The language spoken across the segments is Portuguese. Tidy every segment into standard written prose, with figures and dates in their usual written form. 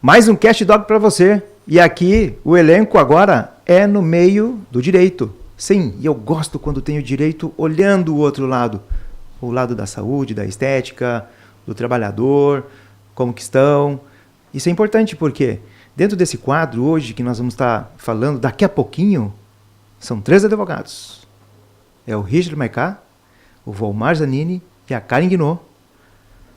Mais um Cast Dog para você. E aqui o elenco agora é no meio do direito. Sim, e eu gosto quando tenho direito olhando o outro lado. O lado da saúde, da estética, do trabalhador, como que estão. Isso é importante porque dentro desse quadro hoje que nós vamos estar falando daqui a pouquinho, são 3 advogados. É o Richard Maicá, o Volmar Zanini e a Karen Guinot.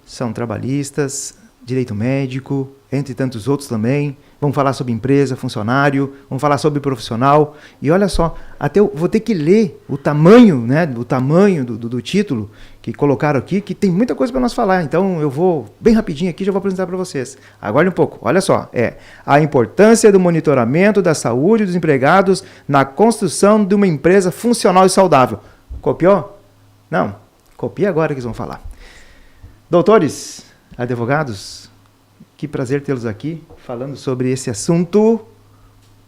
São trabalhistas, direito médico, entre tantos outros também. Vamos falar sobre empresa, funcionário, vamos falar sobre profissional. E olha só, até eu vou ter que ler o tamanho, né, o tamanho do título que colocaram aqui, que tem muita coisa para nós falar. Então eu vou, bem rapidinho aqui, já vou apresentar para vocês. Aguarde um pouco, olha só. A importância do monitoramento da saúde dos empregados na construção de uma empresa funcional e saudável. Copiou? Não. Copia agora que eles vão falar. Doutores, advogados, que prazer tê-los aqui falando sobre esse assunto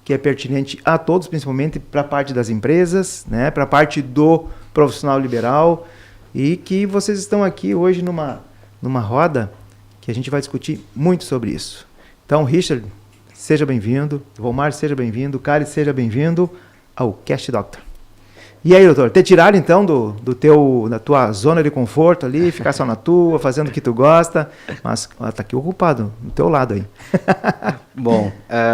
que é pertinente a todos, principalmente para a parte das empresas, né, para a parte do profissional liberal, e que vocês estão aqui hoje numa roda que a gente vai discutir muito sobre isso. Então, Richard, seja bem-vindo. Volmar, seja bem-vindo. Kari, seja bem-vindo ao Cast Doctor. E aí, doutor, te tiraram então da tua zona de conforto ali, ficar só na tua, fazendo o que tu gosta, mas tá aqui ocupado, do teu lado aí. Bom,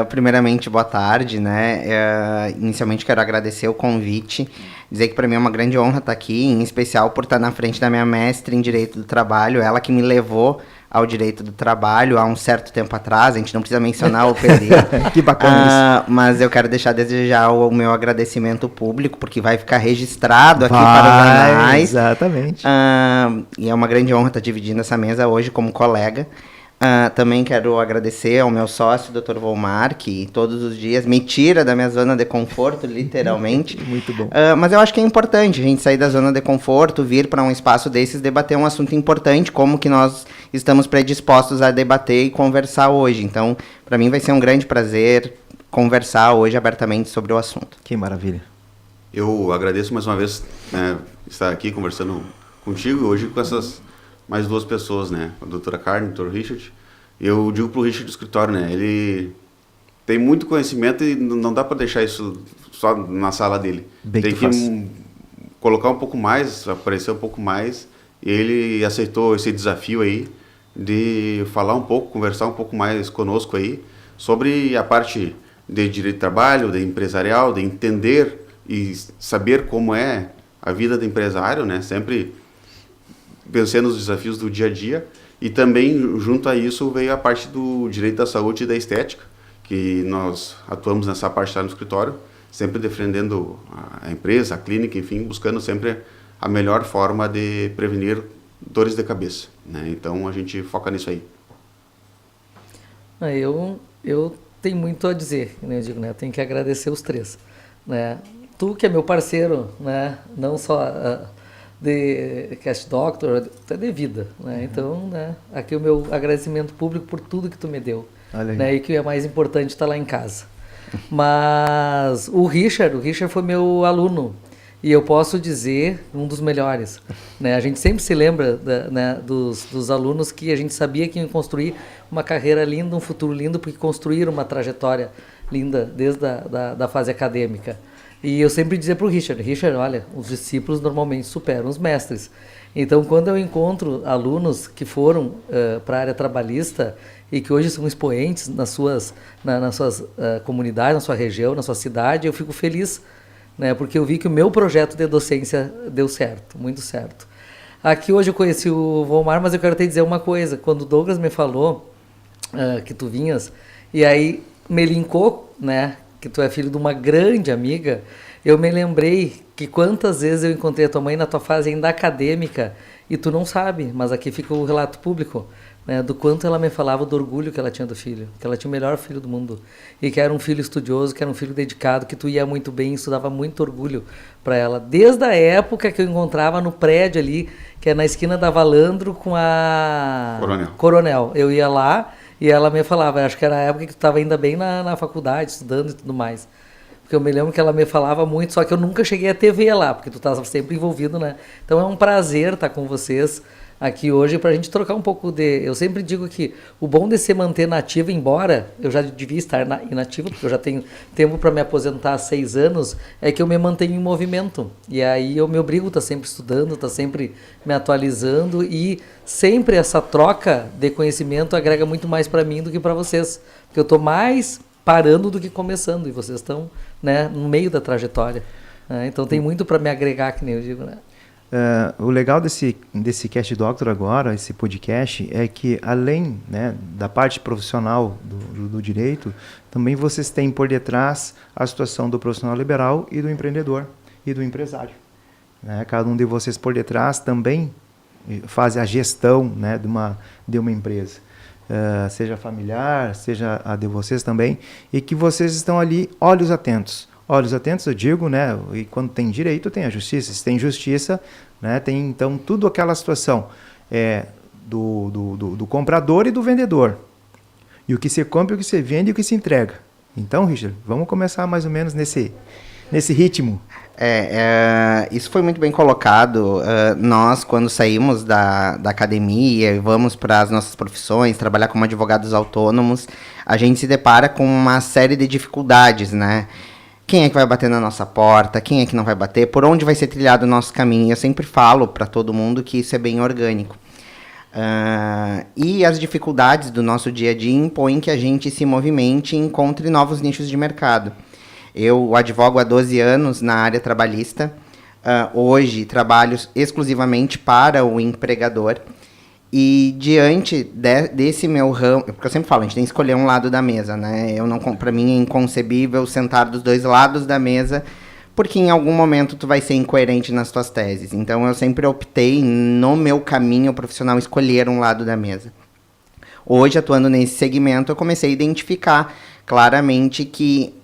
primeiramente, boa tarde, né? Inicialmente quero agradecer o convite, dizer que para mim é uma grande honra estar aqui, em especial por estar na frente da minha mestre em Direito do Trabalho, ela que me levou ao direito do trabalho há um certo tempo atrás, a gente não precisa mencionar o período. Que bacana isso. Mas eu quero deixar desde já o meu agradecimento público, porque vai ficar registrado aqui para os anais. Exatamente. E é uma grande honra estar dividindo essa mesa hoje como colega. Também quero agradecer ao meu sócio, Dr. Volmar, que todos os dias me tira da minha zona de conforto, literalmente. Muito bom. Mas eu acho que é importante a gente sair da zona de conforto, vir para um espaço desses, debater um assunto importante, como que nós estamos predispostos a debater e conversar hoje. Então, para mim vai ser um grande prazer conversar hoje abertamente sobre o assunto. Que maravilha. Eu agradeço mais uma vez estar aqui conversando contigo hoje com essas mais 2 pessoas, né? A doutora Karen, o doutor Richard. Eu digo pro Richard do escritório, né? Ele tem muito conhecimento e não dá para deixar isso só na sala dele. Bem tem que colocar um pouco mais, aparecer um pouco mais. E ele aceitou esse desafio aí de falar um pouco, conversar um pouco mais conosco aí sobre a parte de direito de trabalho, de empresarial, de entender e saber como é a vida do empresário, né? Sempre vencendo os desafios do dia a dia, e também junto a isso veio a parte do direito da saúde e da estética, que nós atuamos nessa parte lá no escritório, sempre defendendo a empresa, a clínica, enfim, buscando sempre a melhor forma de prevenir dores de cabeça, né? Então a gente foca nisso aí. Eu tenho muito a dizer, né? Eu digo, né? Eu tenho que agradecer os 3, né? Tu que é meu parceiro, né? Não só de Cast Doctor, até de vida, né? Então, né, aqui o meu agradecimento público por tudo que tu me deu, né? E que é mais importante estar lá em casa. Mas o Richard foi meu aluno e eu posso dizer um dos melhores, né? A gente sempre se lembra né, dos alunos que a gente sabia que iam construir uma carreira linda, um futuro lindo, porque construíram uma trajetória linda desde da fase acadêmica. E eu sempre dizia para o Richard, olha, os discípulos normalmente superam os mestres. Então, quando eu encontro alunos que foram para a área trabalhista e que hoje são expoentes nas suas comunidades, na sua região, na sua cidade, eu fico feliz, né, porque eu vi que o meu projeto de docência deu certo, muito certo. Aqui hoje eu conheci o Volmar, mas eu quero te dizer uma coisa. Quando o Douglas me falou que tu vinhas, e aí me linkou, né, que tu é filho de uma grande amiga, eu me lembrei que quantas vezes eu encontrei a tua mãe na tua fase ainda acadêmica, e tu não sabe, mas aqui fica o relato público, né, do quanto ela me falava do orgulho que ela tinha do filho, que ela tinha o melhor filho do mundo, e que era um filho estudioso, que era um filho dedicado, que tu ia muito bem, isso dava muito orgulho para ela, desde a época que eu encontrava no prédio ali, que é na esquina da Valandro com a Coronel. Eu ia lá, e ela me falava, acho que era a época que tu estava ainda bem na faculdade, estudando e tudo mais. Porque eu me lembro que ela me falava muito, só que eu nunca cheguei a TV lá, porque tu estava sempre envolvido, né? Então é um prazer estar com vocês, aqui hoje para a gente trocar um pouco de... Eu sempre digo que o bom de se manter nativo, embora eu já devia estar inativo, porque eu já tenho tempo para me aposentar há 6 anos, é que eu me mantenho em movimento. E aí eu me obrigo a estar sempre estudando, estar sempre me atualizando, e sempre essa troca de conhecimento agrega muito mais para mim do que para vocês. Porque eu estou mais parando do que começando, e vocês estão, né, no meio da trajetória. Então tem muito para me agregar, que nem eu digo, né? O legal desse Cast Doctor agora, esse podcast, é que além, né, da parte profissional do direito, também vocês têm por detrás a situação do profissional liberal e do empreendedor e do empresário. Né? Cada um de vocês por detrás também faz a gestão, né, de uma empresa. Seja familiar, seja a de vocês também, e que vocês estão ali olhos atentos. Olhos atentos, eu digo, né? E quando tem direito, tem a justiça. Se tem justiça, né, tem então tudo aquela situação do comprador e do vendedor. E o que se compra, o que se vende e o que se entrega. Então, Richard, vamos começar mais ou menos nesse ritmo. Isso foi muito bem colocado. Nós, quando saímos da academia e vamos para as nossas profissões, trabalhar como advogados autônomos, a gente se depara com uma série de dificuldades, né? Quem é que vai bater na nossa porta? Quem é que não vai bater? Por onde vai ser trilhado o nosso caminho? Eu sempre falo para todo mundo que isso é bem orgânico. E as dificuldades do nosso dia a dia impõem que a gente se movimente e encontre novos nichos de mercado. Eu advogo há 12 anos na área trabalhista. Hoje trabalho exclusivamente para o empregador. E diante desse meu ramo, porque eu sempre falo, a gente tem que escolher um lado da mesa, né? Para mim é inconcebível sentar dos dois lados da mesa, porque em algum momento tu vai ser incoerente nas tuas teses. Então eu sempre optei no meu caminho profissional escolher um lado da mesa. Hoje, atuando nesse segmento, eu comecei a identificar claramente que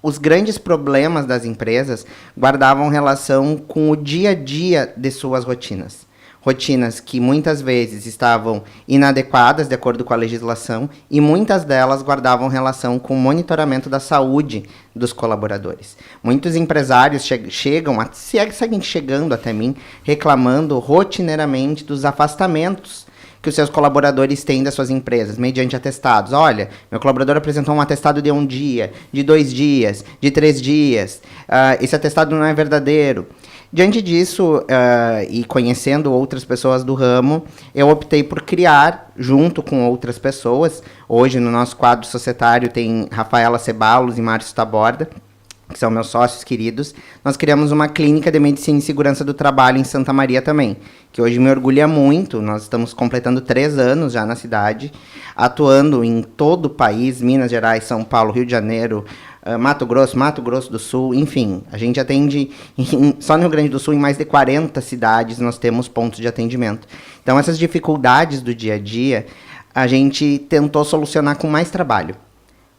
os grandes problemas das empresas guardavam relação com o dia a dia de suas rotinas. Rotinas que muitas vezes estavam inadequadas de acordo com a legislação e muitas delas guardavam relação com o monitoramento da saúde dos colaboradores. Muitos empresários seguem chegando até mim reclamando rotineiramente dos afastamentos que os seus colaboradores têm das suas empresas, mediante atestados. Olha, meu colaborador apresentou um atestado de 1 dia, de 2 dias, de 3 dias. Esse atestado não é verdadeiro. Diante disso, e conhecendo outras pessoas do ramo, eu optei por criar, junto com outras pessoas, hoje no nosso quadro societário tem Rafaela Ceballos e Márcio Taborda, que são meus sócios queridos. Nós criamos uma clínica de medicina e segurança do trabalho em Santa Maria também, que hoje me orgulha muito. Nós estamos completando 3 anos já na cidade, atuando em todo o país, Minas Gerais, São Paulo, Rio de Janeiro, Mato Grosso do Sul, enfim, a gente atende, só no Rio Grande do Sul, em mais de 40 cidades nós temos pontos de atendimento. Então essas dificuldades do dia a dia, a gente tentou solucionar com mais trabalho.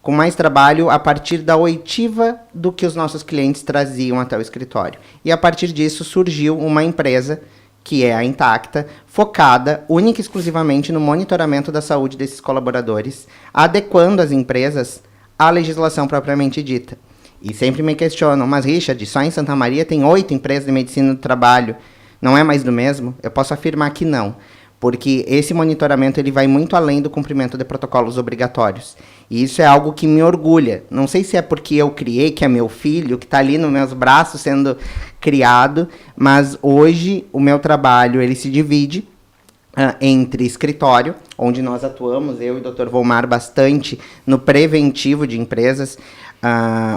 Com mais trabalho a partir da oitiva do que os nossos clientes traziam até o escritório. E a partir disso surgiu uma empresa, que é a Intacta, focada única e exclusivamente no monitoramento da saúde desses colaboradores, adequando as empresas à legislação propriamente dita. E sempre me questionam, mas Richard, só em Santa Maria tem 8 empresas de medicina do trabalho, não é mais do mesmo? Eu posso afirmar que não, porque esse monitoramento ele vai muito além do cumprimento de protocolos obrigatórios. E isso é algo que me orgulha. Não sei se é porque eu criei, que é meu filho, que está ali nos meus braços sendo criado, mas hoje o meu trabalho ele se divide entre escritório, onde nós atuamos, eu e o Dr. Volmar, bastante no preventivo de empresas.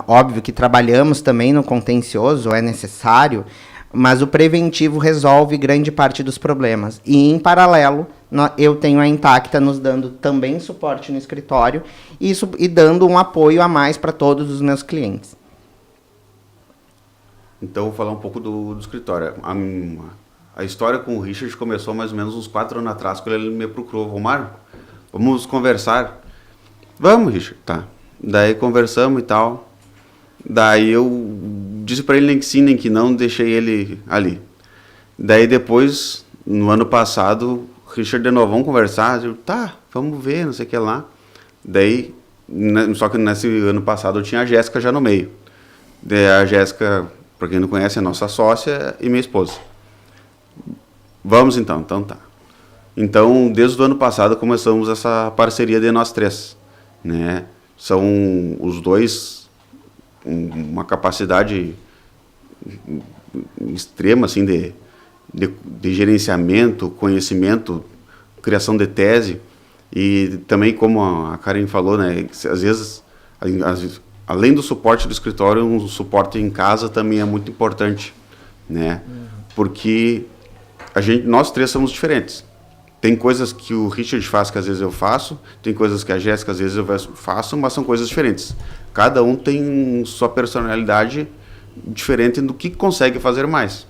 Óbvio que trabalhamos também no contencioso, é necessário, mas o preventivo resolve grande parte dos problemas. E, em paralelo, eu tenho a Intacta nos dando também suporte no escritório e dando um apoio a mais para todos os meus clientes. Então, vou falar um pouco do escritório. A história com o Richard começou mais ou menos uns 4 anos atrás, quando ele me procurou. Omar, vamos conversar? Vamos, Richard. Tá. Daí conversamos e tal. Daí eu disse para ele nem que sim, nem que não, deixei ele ali. Daí depois, no ano passado, o Richard de novo, vamos conversar? Eu, tá, vamos ver, não sei o que lá. Daí, só que nesse ano passado eu tinha a Jéssica já no meio. Daí a Jéssica, para quem não conhece, é nossa sócia e minha esposa. Vamos então tá. Então, desde o ano passado, começamos essa parceria de nós três, né? São os dois uma capacidade extrema, assim, de gerenciamento, conhecimento, criação de tese, e também, como a Karen falou, né, às vezes, além do suporte do escritório, um suporte em casa também é muito importante, né? Porque nós três somos diferentes. Tem coisas que o Richard faz que às vezes eu faço, tem coisas que a Jéssica às vezes eu faço, mas são coisas diferentes. Cada um tem sua personalidade diferente do que consegue fazer mais.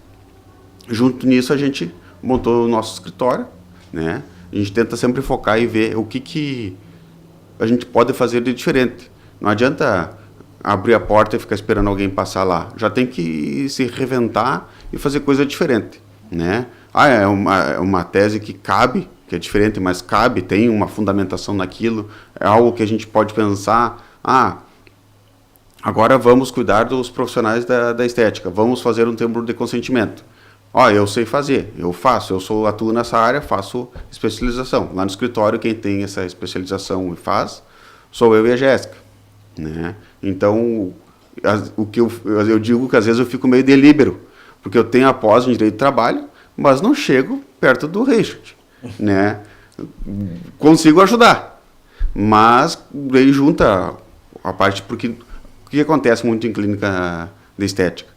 Junto nisso a gente montou o nosso escritório, né? A gente tenta sempre focar e ver o que a gente pode fazer de diferente. Não adianta abrir a porta e ficar esperando alguém passar lá. Já tem que se reinventar e fazer coisa diferente, né? É uma tese que cabe, que é diferente, mas cabe, tem uma fundamentação naquilo, é algo que a gente pode pensar, agora vamos cuidar dos profissionais da estética, vamos fazer um termo de consentimento. Eu sei fazer, eu atuo nessa área, faço especialização. Lá no escritório, quem tem essa especialização e faz, sou eu e a Jéssica, né? Então, o que eu digo que às vezes eu fico meio delíbero, porque eu tenho a pós em direito do trabalho, mas não chego perto do Richard, né? Consigo ajudar, mas daí junta a parte, porque o que acontece muito em clínica de estética?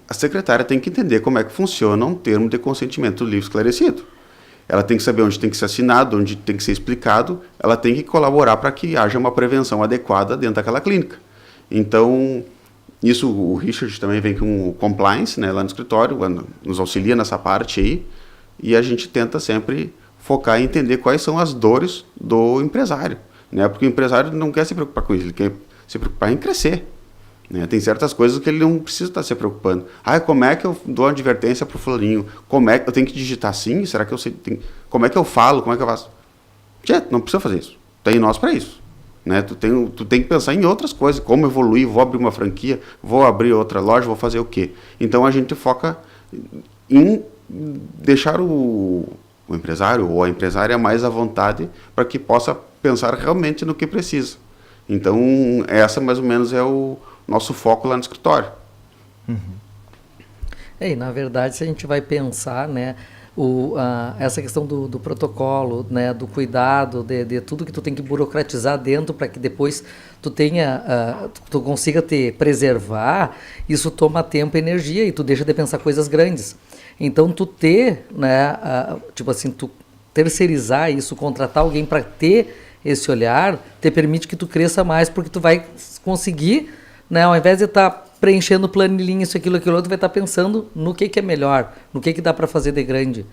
A secretária tem que entender como é que funciona um termo de consentimento livre esclarecido. Ela tem que saber onde tem que ser assinado, onde tem que ser explicado, ela tem que colaborar para que haja uma prevenção adequada dentro daquela clínica. Então, isso o Richard também vem com o compliance, né, lá no escritório, nos auxilia nessa parte aí, e a gente tenta sempre focar em entender quais são as dores do empresário, né, porque o empresário não quer se preocupar com isso, ele quer se preocupar em crescer, né, tem certas coisas que ele não precisa estar se preocupando. Como é que eu dou uma advertência para o fulaninho? Como é que eu tenho que digitar assim? Será que eu sei? Como é que eu falo? Como é que eu faço? Não precisa fazer isso, tem nós para isso. Né? Tu tem que pensar em outras coisas, como evoluir, vou abrir uma franquia, vou abrir outra loja, vou fazer o quê? Então a gente foca em deixar o empresário ou a empresária mais à vontade para que possa pensar realmente no que precisa. Então essa mais ou menos é o nosso foco lá no escritório. E na verdade, se a gente vai pensar, né, essa questão do protocolo, né, do cuidado, de tudo que tu tem que burocratizar dentro para que depois tu tu consiga preservar, isso toma tempo e energia e tu deixa de pensar coisas grandes. Então tu né, tipo assim, tu terceirizar isso, contratar alguém para ter esse olhar, te permite que tu cresça mais, porque tu vai conseguir, né, ao invés de estar preenchendo planilhinha, isso, aquilo, outro, vai estar pensando no que é melhor, no que dá para fazer de grande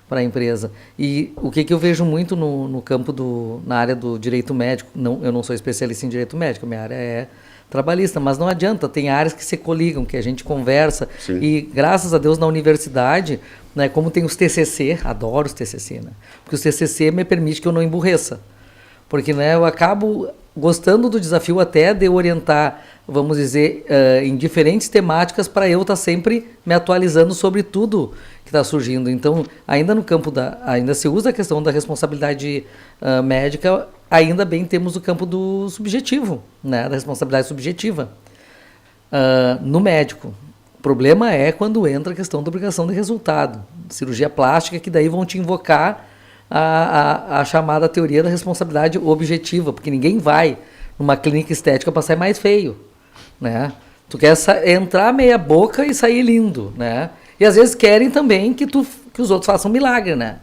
para a empresa. E o que eu vejo muito no campo na área do direito médico, eu não sou especialista em direito médico, minha área é trabalhista, mas não adianta, tem áreas que se coligam, que a gente conversa. Sim. E graças a Deus na universidade, né, como tem os TCC, adoro os TCC, né, porque os TCC me permite que eu não emburreça, porque, né, eu acabo gostando do desafio até de orientar, vamos dizer, em diferentes temáticas para eu estar sempre me atualizando sobre tudo que está surgindo. Então, ainda no campo ainda se usa a questão da responsabilidade médica, ainda bem temos o campo do subjetivo, né, da responsabilidade subjetiva no médico. O problema é quando entra a questão da obrigação de resultado, cirurgia plástica, que daí vão te invocar a chamada teoria da responsabilidade objetiva, porque ninguém vai numa clínica estética para sair mais feio, né? Tu quer entrar meia boca e sair lindo, né? E às vezes querem também que os outros façam milagre, né?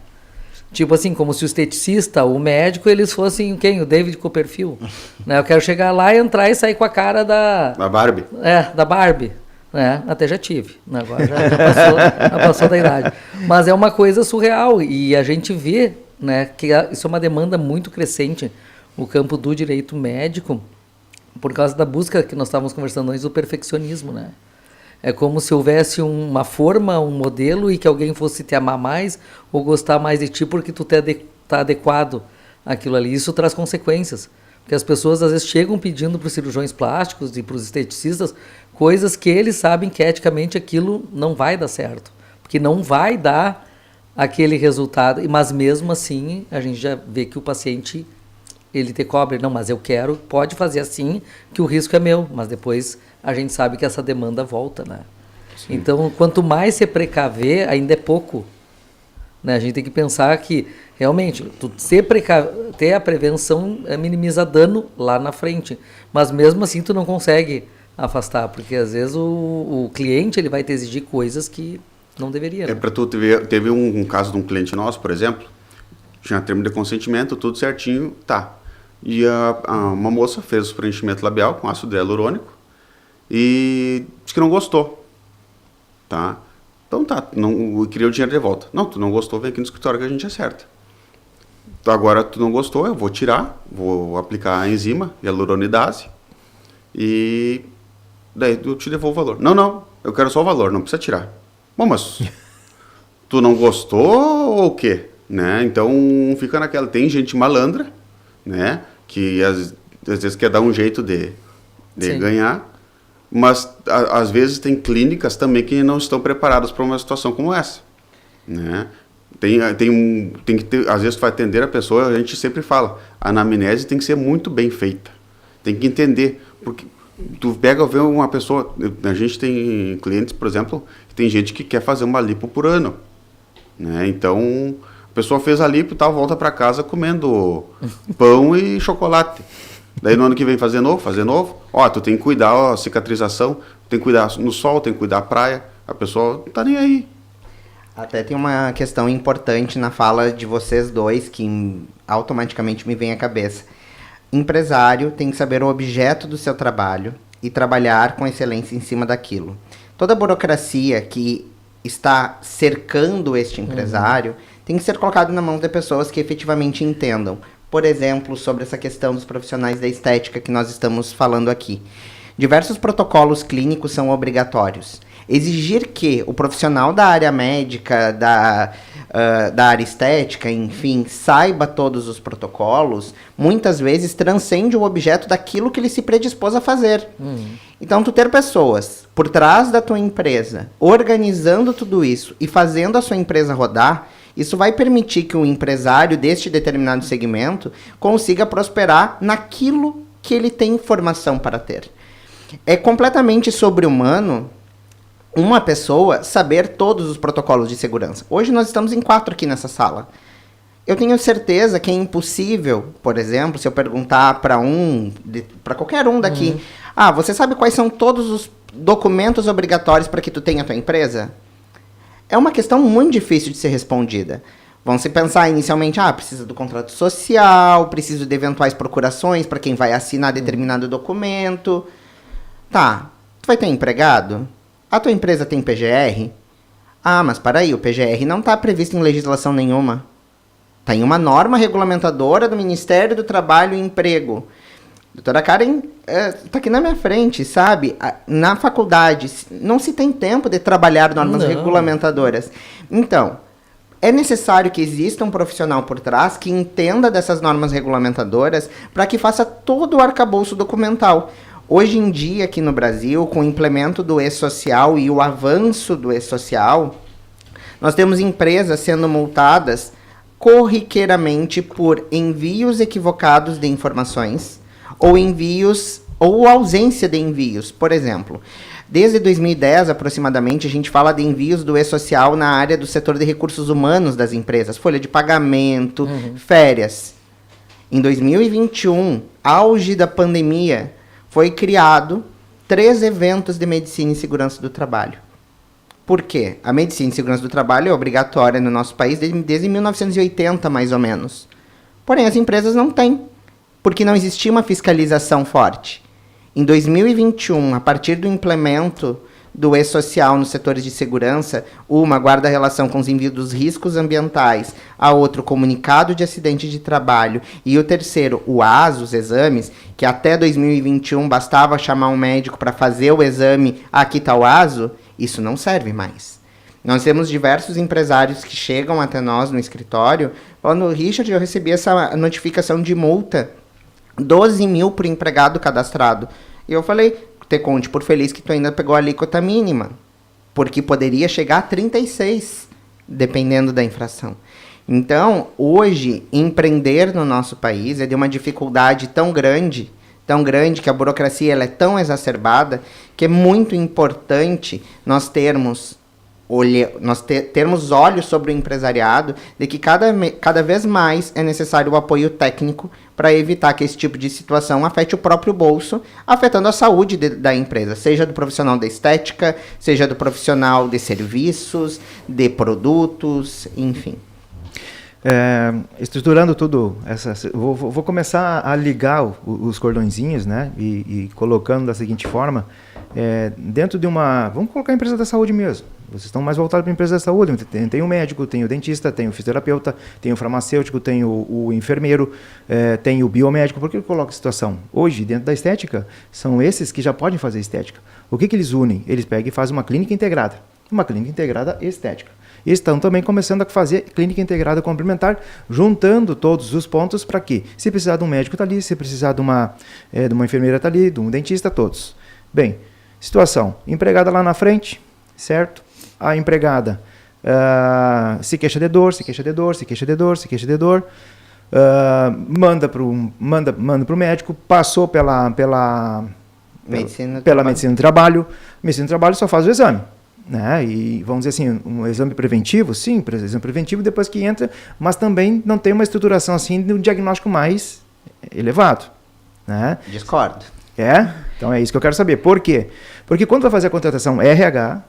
Tipo assim, como se o esteticista, o médico, eles fossem quem? O David Copperfield, né? Eu quero chegar lá e entrar e sair com a cara da Barbie. Da Barbie. Né? Até já tive, agora já passou da idade. Mas é uma coisa surreal e a gente vê, né, que isso é uma demanda muito crescente no campo do direito médico por causa da busca que nós estávamos conversando antes do perfeccionismo, né? É como se houvesse uma forma, um modelo e que alguém fosse te amar mais ou gostar mais de ti porque tu tá adequado àquilo ali. Isso traz consequências. Porque as pessoas às vezes chegam pedindo para os cirurgiões plásticos e para os esteticistas coisas que eles sabem que eticamente aquilo não vai dar certo. Porque não vai dar aquele resultado, mas mesmo assim a gente já vê que o paciente ele te cobra, não, mas eu quero, pode fazer assim, que o risco é meu, mas depois a gente sabe que essa demanda volta, né? Sim. Então, quanto mais se precaver, ainda é pouco, né? A gente tem que pensar que, realmente, ter a prevenção minimiza dano lá na frente, mas mesmo assim tu não consegue afastar, porque às vezes o cliente ele vai te exigir coisas que não deveria. Né? Para tu teve um caso de um cliente nosso, por exemplo, tinha termo de consentimento, tudo certinho, tá. E uma moça fez o preenchimento labial com ácido hialurônico e disse que não gostou, tá? Então tá, não queria o dinheiro de volta. Não, tu não gostou, vem aqui no escritório que a gente acerta. Então, agora tu não gostou, eu vou tirar, vou aplicar a enzima, hialuronidase, e daí eu te devolvo o valor. Não, eu quero só o valor, não precisa tirar. Bom, mas tu não gostou ou o quê? Né? Então fica naquela, tem gente malandra, né? Que às vezes quer dar um jeito de ganhar, mas às vezes tem clínicas também que não estão preparadas para uma situação como essa, né? Tem que ter, às vezes tu vai atender a pessoa, a gente sempre fala, a anamnese tem que ser muito bem feita, tem que entender, porque tu pega ver uma pessoa, a gente tem clientes, por exemplo, tem gente que quer fazer uma lipo por ano, né? Então a pessoa fez a lipo e tal, volta para casa comendo pão e chocolate. Daí no ano que vem fazer novo. Ó, tu tem que cuidar a cicatrização, tem que cuidar no sol, tem que cuidar da praia. A pessoa não tá nem aí. Até tem uma questão importante na fala de vocês dois que automaticamente me vem à cabeça. Empresário tem que saber o objeto do seu trabalho e trabalhar com excelência em cima daquilo. Toda a burocracia que está cercando este empresário tem que ser colocado na mão de pessoas que efetivamente entendam. Por exemplo, sobre essa questão dos profissionais da estética que nós estamos falando aqui. Diversos protocolos clínicos são obrigatórios. Exigir que o profissional da área médica, da área estética, enfim, saiba todos os protocolos, muitas vezes transcende o objeto daquilo que ele se predispôs a fazer. Então, tu ter pessoas por trás da tua empresa, organizando tudo isso e fazendo a sua empresa rodar, isso vai permitir que o empresário deste determinado segmento consiga prosperar naquilo que ele tem formação para ter. É completamente sobre-humano uma pessoa saber todos os protocolos de segurança. Hoje nós estamos em 4 aqui nessa sala. Eu tenho certeza que é impossível, por exemplo, se eu perguntar para qualquer um daqui, você sabe quais são todos os documentos obrigatórios para que tu tenha a tua empresa? É uma questão muito difícil de ser respondida. Vão se pensar inicialmente, precisa do contrato social, preciso de eventuais procurações para quem vai assinar determinado documento. Tá, tu vai ter empregado? A tua empresa tem PGR? Mas para aí, o PGR não está previsto em legislação nenhuma. Está em uma norma regulamentadora do Ministério do Trabalho e Emprego. Doutora Karen está aqui na minha frente, sabe? Na faculdade não se tem tempo de trabalhar normas regulamentadoras. Então, é necessário que exista um profissional por trás que entenda dessas normas regulamentadoras para que faça todo o arcabouço documental. Hoje em dia, aqui no Brasil, com o implemento do e-social e o avanço do e-social, nós temos empresas sendo multadas corriqueiramente por envios equivocados de informações ou ausência de envios. Por exemplo, desde 2010 aproximadamente, a gente fala de envios do e-social na área do setor de recursos humanos das empresas, folha de pagamento, férias. Em 2021, auge da pandemia, foi criado 3 eventos de medicina e segurança do trabalho. Por quê? A medicina e segurança do trabalho é obrigatória no nosso país desde 1980, mais ou menos. Porém, as empresas não têm, porque não existia uma fiscalização forte. Em 2021, a partir do implemento do e-social nos setores de segurança, uma guarda relação com os envios dos riscos ambientais, a outro comunicado de acidente de trabalho e o terceiro, o ASO, os exames, que até 2021 bastava chamar um médico para fazer o exame, aqui está o ASO, isso não serve mais. Nós temos diversos empresários que chegam até nós no escritório falando, Richard, eu recebi essa notificação de multa, 12 mil por empregado cadastrado. E eu falei, te conte por feliz que tu ainda pegou a alíquota mínima, porque poderia chegar a 36. dependendo da infração. Então, hoje, empreender no nosso país é de uma dificuldade tão grande que a burocracia ela é tão exacerbada, que é muito importante nós termos olhos sobre o empresariado, de que cada vez mais é necessário o apoio técnico para evitar que esse tipo de situação afete o próprio bolso, afetando a saúde da empresa, seja do profissional da estética, seja do profissional de serviços, de produtos, enfim. Estruturando tudo, vou começar a ligar os cordõezinhos, né, e colocando da seguinte forma, dentro de vamos colocar a empresa da saúde mesmo. Vocês estão mais voltados para a empresa da saúde. Tem o médico, tem o dentista, tem o fisioterapeuta, tem o farmacêutico, tem o enfermeiro, tem o biomédico. Por que eu coloco a situação? Hoje, dentro da estética, são esses que já podem fazer estética. O que eles unem? Eles pegam e fazem uma clínica integrada. Uma clínica integrada estética. E estão também começando a fazer clínica integrada complementar, juntando todos os pontos para que, se precisar de um médico, está ali, se precisar de uma enfermeira, está ali, de um dentista, todos. Bem, situação, empregada lá na frente, certo? A empregada se queixa de dor, manda para o médico, passou pela medicina do trabalho. Medicina do trabalho só faz o exame. Né? E vamos dizer assim, um exame preventivo, sim, exame preventivo depois que entra, mas também não tem uma estruturação assim de um diagnóstico mais elevado. Né? Discordo. Então é isso que eu quero saber. Por quê? Porque quando vai fazer a contratação RH,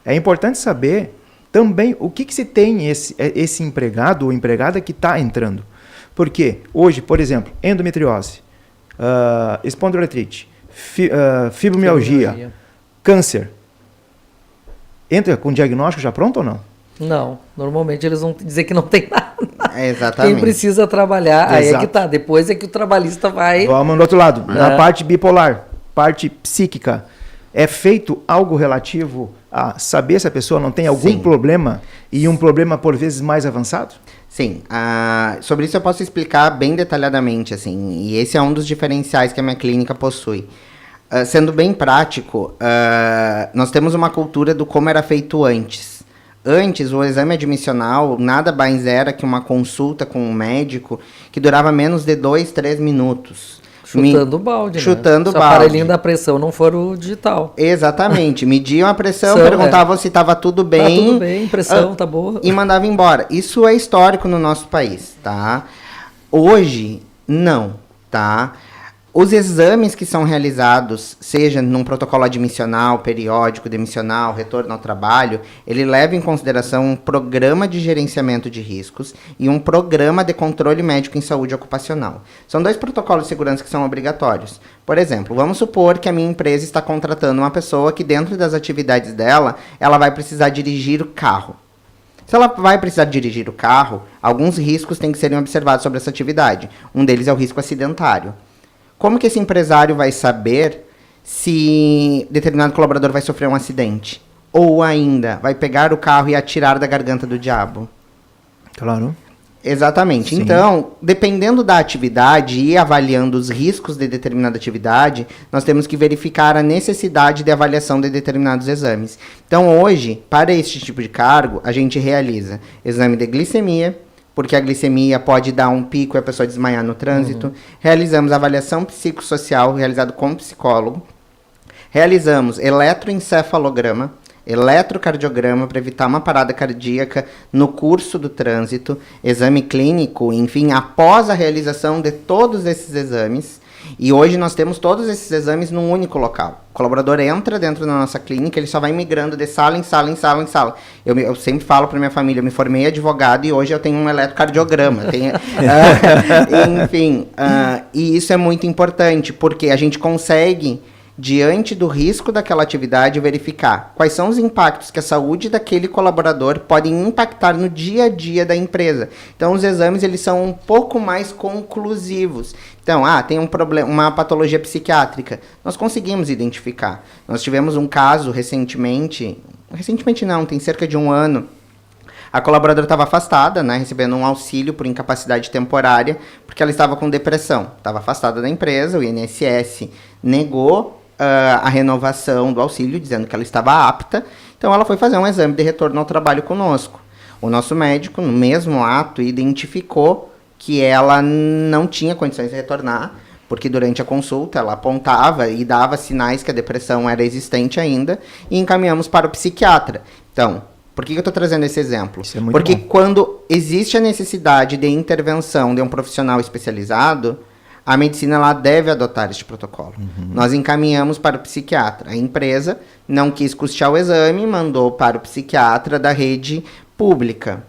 é importante saber também o que se tem esse empregado ou empregada que está entrando. Porque hoje, por exemplo, endometriose, espondiloartrite, fibromialgia, câncer, entra com diagnóstico já pronto ou não? Não, normalmente eles vão dizer que não tem nada. Exatamente. Quem precisa trabalhar, Exato. aí é que tá. Depois é que o trabalhista vai... Vamos do outro lado, na parte bipolar, parte psíquica, é feito algo relativo a saber se a pessoa não tem algum problema e um problema por vezes mais avançado? Sim, sobre isso eu posso explicar bem detalhadamente, assim, e esse é um dos diferenciais que a minha clínica possui. Sendo bem prático, nós temos uma cultura do como era feito antes. Antes, o exame admissional nada mais era que uma consulta com um médico que durava menos de 2-3 minutos. Chutando o balde, Chutando o balde. Se o aparelhinho da pressão não for o digital. Exatamente. Mediam a pressão, perguntavam se estava tudo bem. Tá tudo bem, pressão tá boa. E mandava embora. Isso é histórico no nosso país, tá? Hoje, não, tá? Os exames que são realizados, seja num protocolo admissional, periódico, demissional, retorno ao trabalho, ele leva em consideração um programa de gerenciamento de riscos e um programa de controle médico em saúde ocupacional. São 2 protocolos de segurança que são obrigatórios. Por exemplo, vamos supor que a minha empresa está contratando uma pessoa que dentro das atividades dela, ela vai precisar dirigir o carro. Se ela vai precisar dirigir o carro, alguns riscos têm que serem observados sobre essa atividade. Um deles é o risco acidentário. Como que esse empresário vai saber se determinado colaborador vai sofrer um acidente? Ou ainda, vai pegar o carro e atirar da garganta do diabo? Claro. Exatamente. Sim. Então, dependendo da atividade e avaliando os riscos de determinada atividade, nós temos que verificar a necessidade de avaliação de determinados exames. Então, hoje, para este tipo de cargo, a gente realiza exame de glicemia, porque a glicemia pode dar um pico e a pessoa desmaiar no trânsito. Realizamos avaliação psicossocial, realizado com psicólogo. Realizamos eletroencefalograma, eletrocardiograma para evitar uma parada cardíaca no curso do trânsito, exame clínico, enfim, após a realização de todos esses exames. E hoje nós temos todos esses exames num único local. O colaborador entra dentro da nossa clínica, ele só vai migrando de sala em sala, em sala, em sala. Eu sempre falo para minha família, eu me formei advogado e hoje eu tenho um eletrocardiograma. Enfim, e isso é muito importante, porque a gente consegue, diante do risco daquela atividade, verificar quais são os impactos que a saúde daquele colaborador podem impactar no dia a dia da empresa. Então, os exames eles são um pouco mais conclusivos. Então, tem um problema, uma patologia psiquiátrica. Nós conseguimos identificar. Nós tivemos um caso recentemente não, tem cerca de 1 ano. A colaboradora estava afastada, né, recebendo um auxílio por incapacidade temporária, porque ela estava com depressão. Estava afastada da empresa, o INSS negou a renovação do auxílio, dizendo que ela estava apta. Então, ela foi fazer um exame de retorno ao trabalho conosco. O nosso médico, no mesmo ato, identificou que ela não tinha condições de retornar, porque durante a consulta ela apontava e dava sinais que a depressão era existente ainda, e encaminhamos para o psiquiatra. Então, por que eu estou trazendo esse exemplo? Isso é muito Porque bom. quando existe a necessidade de intervenção de um profissional especializado, a medicina ela deve adotar este protocolo. Nós encaminhamos para o psiquiatra. A empresa não quis custear o exame, mandou para o psiquiatra da rede pública.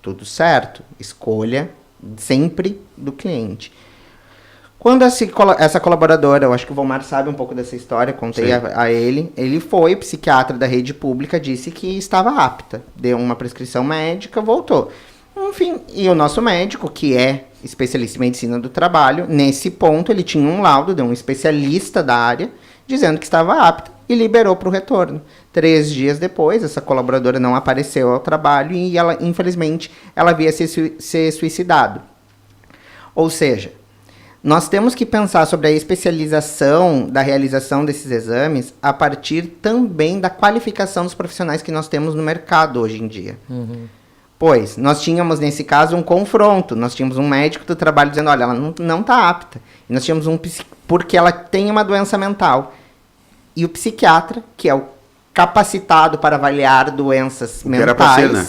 Tudo certo. Escolha sempre do cliente. Quando essa colaboradora, eu acho que o Volmar sabe um pouco dessa história, contei a ele foi psiquiatra da rede pública, disse que estava apta, deu uma prescrição médica, voltou. Enfim, e o nosso médico, que é especialista em medicina do trabalho, nesse ponto ele tinha um laudo de um especialista da área, dizendo que estava apta e liberou para o retorno. 3 dias depois, essa colaboradora não apareceu ao trabalho e ela, infelizmente, ela havia se suicidado. Ou seja, nós temos que pensar sobre a especialização da realização desses exames a partir também da qualificação dos profissionais que nós temos no mercado hoje em dia. Pois, nós tínhamos, nesse caso, um confronto. Nós tínhamos um médico do trabalho dizendo, olha, ela não está apta. E nós tínhamos porque ela tem uma doença mental. E o psiquiatra, que é o capacitado para avaliar doenças mentais, né?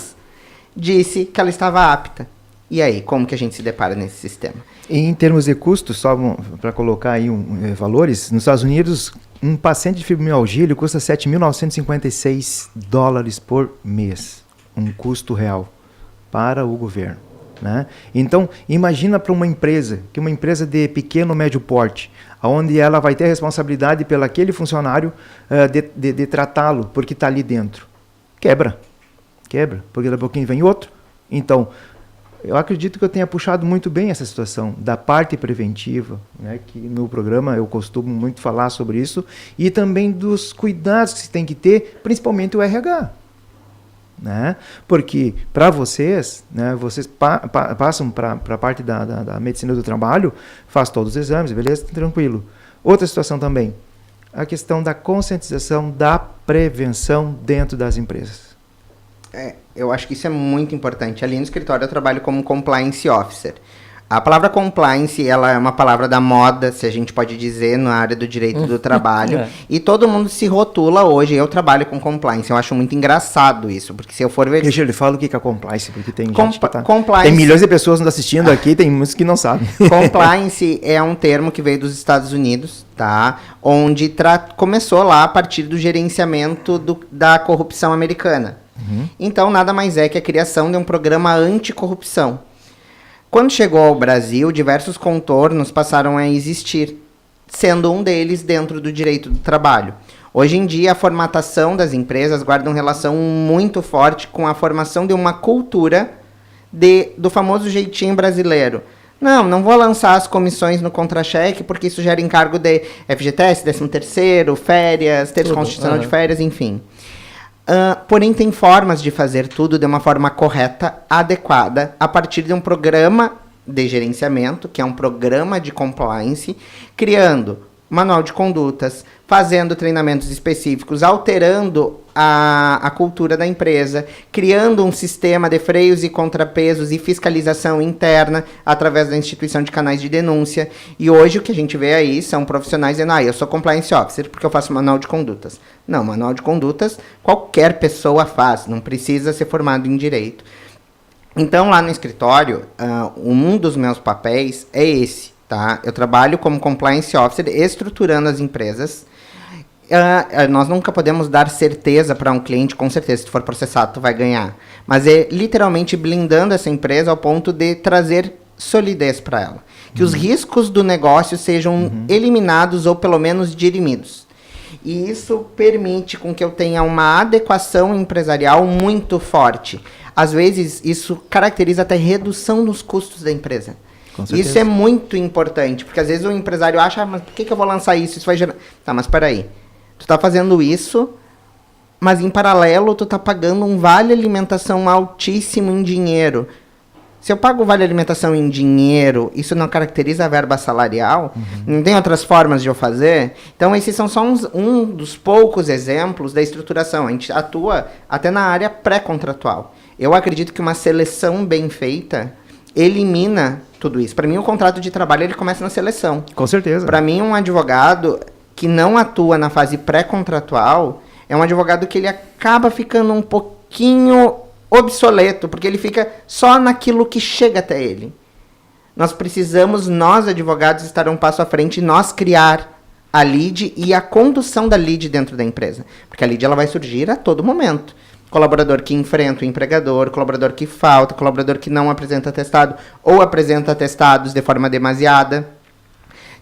disse que ela estava apta. E aí, como que a gente se depara nesse sistema? Em termos de custos, só para colocar aí valores, nos Estados Unidos, um paciente de fibromialgia ele custa $7.956 por mês. Um custo real para o governo, né? Então, imagina para uma empresa, que uma empresa de pequeno ou médio porte, onde ela vai ter a responsabilidade pelo aquele funcionário de tratá-lo, porque está ali dentro. Quebra, porque daqui a pouquinho vem outro. Então, eu acredito que eu tenha puxado muito bem essa situação da parte preventiva, né, que no programa eu costumo muito falar sobre isso, e também dos cuidados que se tem que ter, principalmente o RH. Né? Porque para vocês, né, vocês passam para a parte da medicina do trabalho, faz todos os exames, beleza? Tranquilo. Outra situação também, a questão da conscientização da prevenção dentro das empresas. Eu acho que isso é muito importante. Ali no escritório eu trabalho como compliance officer. A palavra compliance, ela é uma palavra da moda, se a gente pode dizer, na área do direito do trabalho. E todo mundo se rotula hoje, eu trabalho com compliance. Eu acho muito engraçado isso, porque se eu for ver... Deixa ele falar o que é compliance, porque tem gente que tá... Compliance... Tem milhões de pessoas nos assistindo aqui, tem muitos que não sabem. Compliance é um termo que veio dos Estados Unidos, tá? Onde começou lá a partir do gerenciamento da corrupção americana. Então, nada mais é que a criação de um programa anticorrupção. Quando chegou ao Brasil, diversos contornos passaram a existir, sendo um deles dentro do direito do trabalho. Hoje em dia, a formatação das empresas guarda uma relação muito forte com a formação de uma cultura do famoso jeitinho brasileiro. Não vou lançar as comissões no contra-cheque, porque isso gera encargo de FGTS, 13º, férias, terço constitucional de férias, enfim. Porém, tem formas de fazer tudo de uma forma correta, adequada, a partir de um programa de gerenciamento, que é um programa de compliance, criando manual de condutas, fazendo treinamentos específicos, alterando a cultura da empresa, criando um sistema de freios e contrapesos e fiscalização interna através da instituição de canais de denúncia. E hoje o que a gente vê aí são profissionais dizendo, eu sou compliance officer porque eu faço manual de condutas. Não, manual de condutas qualquer pessoa faz, não precisa ser formado em direito. Então, lá no escritório, um dos meus papéis é esse, tá? Eu trabalho como compliance officer estruturando as empresas. Nós nunca podemos dar certeza para um cliente, com certeza, se tu for processado, tu vai ganhar. Mas é literalmente blindando essa empresa ao ponto de trazer solidez para ela. Que os riscos do negócio sejam eliminados ou pelo menos dirimidos. E isso permite com que eu tenha uma adequação empresarial muito forte. Às vezes, isso caracteriza até redução nos custos da empresa. Isso é muito importante, porque às vezes o empresário acha, mas por que eu vou lançar isso? Isso vai gerar... Tá, mas peraí. Tu tá fazendo isso, mas em paralelo tu tá pagando um vale alimentação altíssimo em dinheiro. Se eu pago o vale alimentação em dinheiro, isso não caracteriza a verba salarial? Não tem outras formas de eu fazer? Então, esses são só um dos poucos exemplos da estruturação. A gente atua até na área pré-contratual. Eu acredito que uma seleção bem feita elimina tudo isso. Para mim, o contrato de trabalho ele começa na seleção. Com certeza. Para mim, um advogado que não atua na fase pré-contratual é um advogado que ele acaba ficando um pouquinho obsoleto, porque ele fica só naquilo que chega até ele. Nós precisamos, nós advogados, estar um passo à frente e nós criar a lead e a condução da lead dentro da empresa. Porque a lead ela vai surgir a todo momento. Colaborador que enfrenta o empregador, colaborador que falta, colaborador que não apresenta atestado ou apresenta atestados de forma demasiada.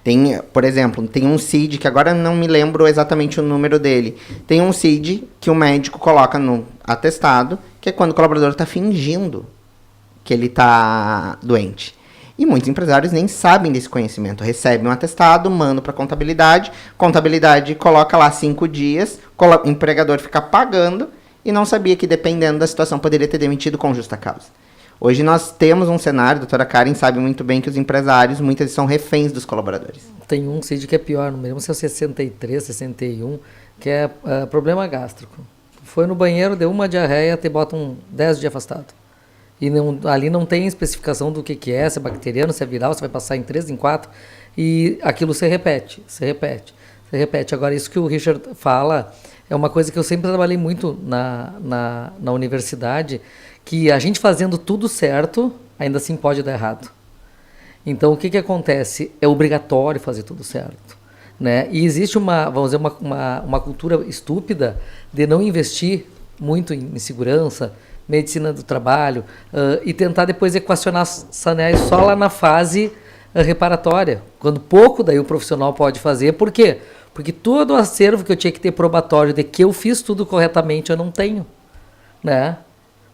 Tem, por exemplo, tem um CID, que agora não me lembro exatamente o número dele. Tem um CID que o médico coloca no atestado, que é quando o colaborador está fingindo que ele está doente. E muitos empresários nem sabem desse conhecimento. Recebem um atestado, mandam para a contabilidade coloca lá 5 dias, o empregador fica pagando e não sabia que, dependendo da situação, poderia ter demitido com justa causa. Hoje nós temos um cenário, a doutora Karen sabe muito bem que os empresários, muitas vezes, são reféns dos colaboradores. Tem um CID que é pior, não me lembro se é o 63, 61, que é problema gástrico. Foi no banheiro, deu uma diarreia, te botam 10 dias afastado. E ali não tem especificação do que é, se é bacteriano, se é viral, se vai passar em 3, em 4, e aquilo se repete. Agora, isso que o Richard fala é uma coisa que eu sempre trabalhei muito na universidade, que a gente fazendo tudo certo, ainda assim pode dar errado. Então, o que acontece? É obrigatório fazer tudo certo. Né? E existe vamos dizer, uma cultura estúpida de não investir muito em segurança, medicina do trabalho, e tentar depois equacionar saneais só lá na fase reparatória, quando pouco daí o profissional pode fazer. Por quê? Porque todo o acervo que eu tinha que ter probatório de que eu fiz tudo corretamente, eu não tenho, né?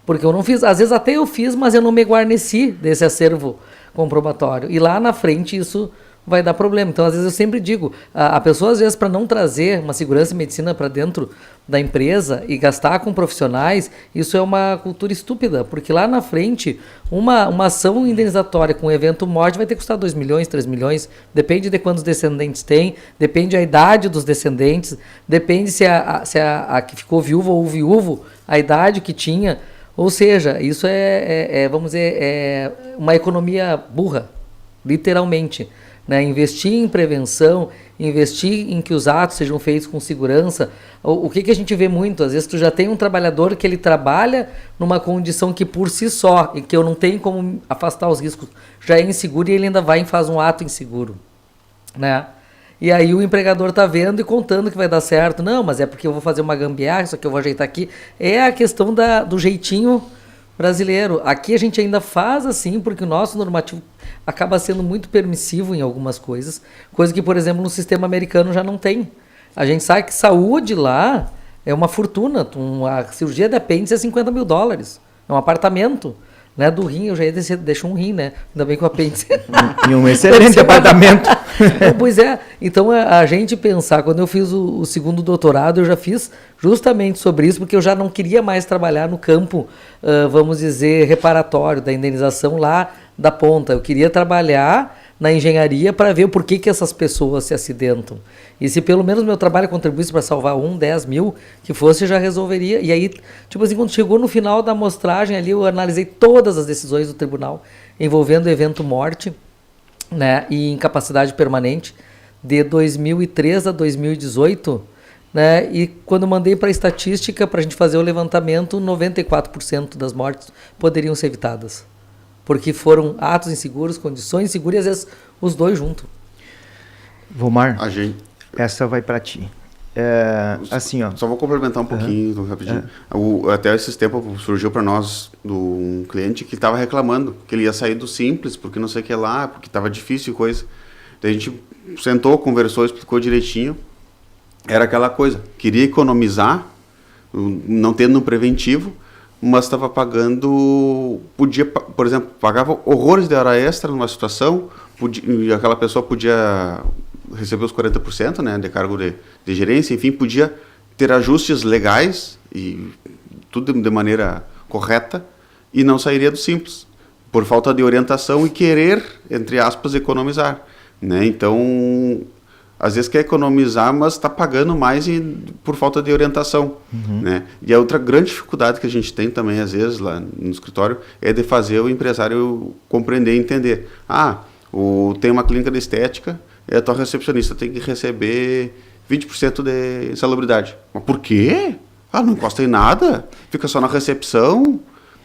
Porque eu não fiz, às vezes até eu fiz, mas eu não me guarneci desse acervo comprobatório, e lá na frente isso vai dar problema. Então, às vezes, eu sempre digo, a pessoa, às vezes, para não trazer uma segurança e medicina para dentro da empresa e gastar com profissionais, isso é uma cultura estúpida, porque lá na frente, uma ação indenizatória com um evento morte vai ter que custar 2 milhões, 3 milhões, depende de quantos descendentes tem, depende da idade dos descendentes, depende se a que ficou viúva ou viúvo, a idade que tinha, ou seja, isso vamos dizer, é uma economia burra, literalmente. Né, investir em prevenção, investir em que os atos sejam feitos com segurança. O que a gente vê muito? Às vezes tu já tem um trabalhador que ele trabalha numa condição que por si só, e que eu não tenho como afastar os riscos, já é inseguro, e ele ainda vai e faz um ato inseguro. Né? E aí o empregador está vendo e contando que vai dar certo. Não, mas é porque eu vou fazer uma gambiarra, isso aqui eu vou ajeitar aqui. É a questão do jeitinho brasileiro. Aqui a gente ainda faz assim, porque o nosso normativo acaba sendo muito permissivo em algumas coisas, coisa que, por exemplo, no sistema americano já não tem. A gente sabe que saúde lá é uma fortuna. A cirurgia de apêndice é $50 mil. É um apartamento. Né, do rim, eu já ia deixar um rim, né? Ainda bem que o apêndice... E um excelente apartamento. Pois é. Então, a gente pensar, quando eu fiz o segundo doutorado, eu já fiz justamente sobre isso, porque eu já não queria mais trabalhar no campo, vamos dizer, reparatório, da indenização lá da ponta. Eu queria trabalhar na engenharia para ver por que essas pessoas se acidentam. E se pelo menos meu trabalho contribuísse para salvar 10 mil, que fosse, já resolveria. E aí, tipo assim, quando chegou no final da amostragem ali, eu analisei todas as decisões do tribunal envolvendo evento morte, né, e incapacidade permanente de 2003 a 2018, né, e quando mandei para a estatística para a gente fazer o levantamento, 94% das mortes poderiam ser evitadas. Porque foram atos inseguros, condições inseguras, e às vezes os dois juntos. Vomar, essa vai para ti. Assim, ó. Só vou complementar um pouquinho, rapidinho. Até esses tempos surgiu para nós um cliente que estava reclamando que ele ia sair do Simples, porque não sei o que lá, porque estava difícil e coisa. Daí a gente sentou, conversou, explicou direitinho. Era aquela coisa, queria economizar, não tendo um preventivo, mas estava pagando, por exemplo, pagava horrores de hora extra numa situação, e aquela pessoa podia receber os 40%, né, de cargo de gerência, enfim, podia ter ajustes legais, e tudo de maneira correta, e não sairia do Simples, por falta de orientação e querer, entre aspas, economizar. Né? Então, às vezes quer economizar, mas está pagando mais por falta de orientação, né? E a outra grande dificuldade que a gente tem também, às vezes, lá no escritório, é de fazer o empresário compreender e entender. Tem uma clínica de estética, a tua recepcionista tem que receber 20% de insalubridade. Mas por quê? Não encosta em nada, fica só na recepção.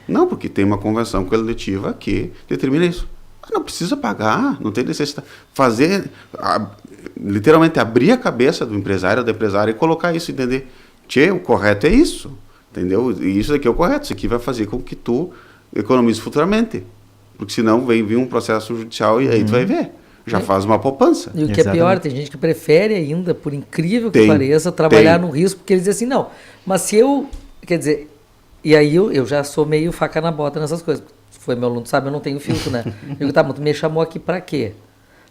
Não, porque tem uma convenção coletiva que determina isso. Não precisa pagar, não tem necessidade. Literalmente abrir a cabeça do empresário, da empresária e colocar isso, entender. O correto é isso, entendeu? E isso daqui é o correto, isso aqui vai fazer com que tu economize futuramente. Porque senão vem vir um processo judicial e aí tu vai ver. Já faz uma poupança. E o que é pior, tem gente que prefere ainda, por incrível que pareça, trabalhar no risco, porque eles dizem assim, não, mas se eu, quer dizer, e aí eu já sou meio faca na bota nessas coisas. Foi meu aluno, sabe, eu não tenho filtro, né? Eu digo, tá, mas tu me chamou aqui pra quê?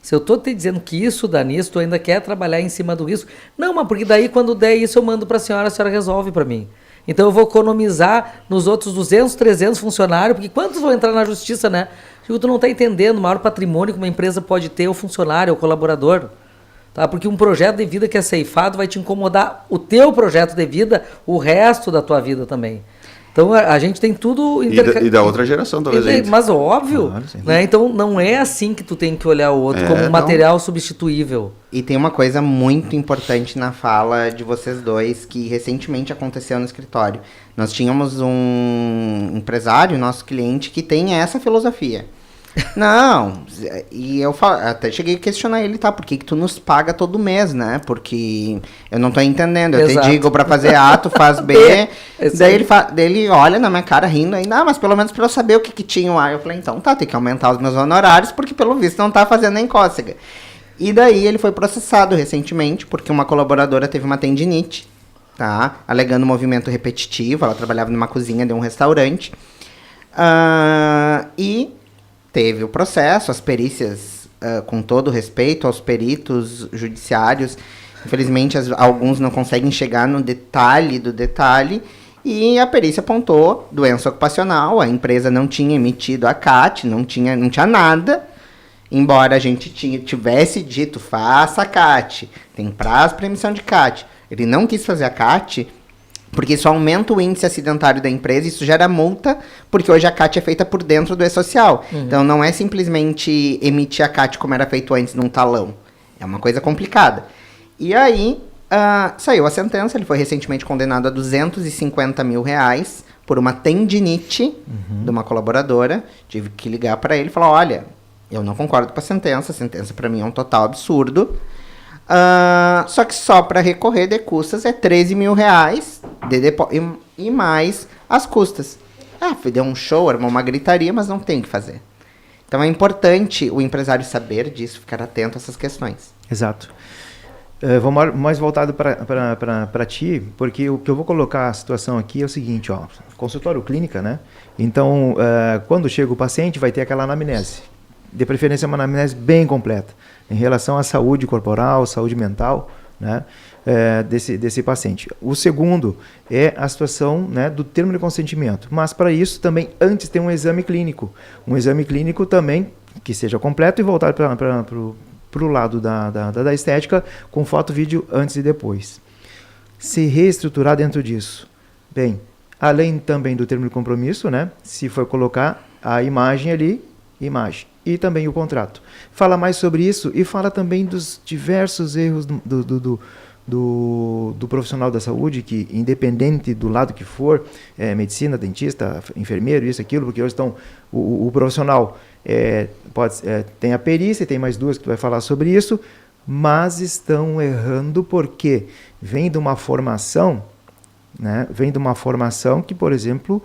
Se eu tô te dizendo que isso dá nisso, tu ainda quer trabalhar em cima do risco? Não, mas porque daí quando der isso eu mando pra senhora, a senhora resolve pra mim. Então eu vou economizar nos outros 200, 300 funcionários, porque quantos vão entrar na justiça, né? Digo, tu não tá entendendo o maior patrimônio que uma empresa pode ter, o funcionário, o colaborador. Tá? Porque um projeto de vida que é ceifado vai te incomodar o teu projeto de vida, o resto da tua vida também. Então a gente tem tudo... E da outra geração, talvez. Mas óbvio, claro, né? Então não é assim que tu tem que olhar o outro, como um material substituível. E tem uma coisa muito importante na fala de vocês dois, que recentemente aconteceu no escritório. Nós tínhamos um empresário, nosso cliente, que tem essa filosofia. Não, e eu até cheguei a questionar ele, tá, por que tu nos paga todo mês, né? Porque eu não tô entendendo, eu te digo pra fazer A, tu faz B, daí ele olha na minha cara rindo ainda, mas pelo menos pra eu saber o que tinha lá. Eu falei, então tá, tem que aumentar os meus honorários, porque pelo visto não tá fazendo nem cócega. E daí ele foi processado recentemente, porque uma colaboradora teve uma tendinite, tá? Alegando movimento repetitivo, ela trabalhava numa cozinha de um restaurante, e teve o processo, as perícias, com todo respeito aos peritos judiciários, infelizmente alguns não conseguem chegar no detalhe do detalhe, e a perícia apontou doença ocupacional, a empresa não tinha emitido a CAT, não tinha nada, embora a gente tivesse dito, faça a CAT, tem prazo para emissão de CAT. Ele não quis fazer a CAT, porque isso aumenta o índice acidentário da empresa, isso gera multa, porque hoje a CAT é feita por dentro do E-Social. Então não é simplesmente emitir a CAT como era feito antes num talão. É uma coisa complicada. E aí saiu a sentença, ele foi recentemente condenado a R$250 mil por uma tendinite de uma colaboradora. Tive que ligar para ele e falar, olha, eu não concordo com a sentença para mim é um total absurdo. Só que só para recorrer de custas é R$13 mil e mais as custas. Deu um show, armou uma gritaria, mas não tem o que fazer. Então é importante o empresário saber disso, ficar atento a essas questões. Exato. Vou mais voltado para ti, porque o que eu vou colocar a situação aqui é o seguinte, ó, consultório clínica, né? Então, quando chega o paciente, vai ter aquela anamnese. De preferência, uma anamnese bem completa, em relação à saúde corporal, saúde mental, né, desse paciente. O segundo é a situação, né, do termo de consentimento. Mas, para isso, também, antes tem um exame clínico. Um exame clínico também, que seja completo e voltado para o lado da estética, com foto, vídeo antes e depois. Se reestruturar dentro disso. Bem, além também do termo de compromisso, né, se for colocar a imagem ali, imagem. E também o contrato. Fala mais sobre isso e fala também dos diversos erros do profissional da saúde, que independente do lado que for, medicina, dentista, enfermeiro, isso, aquilo, porque hoje estão, o profissional tem a perícia, tem mais duas que tu vai falar sobre isso, mas estão errando porque vem de uma formação, né, que, por exemplo,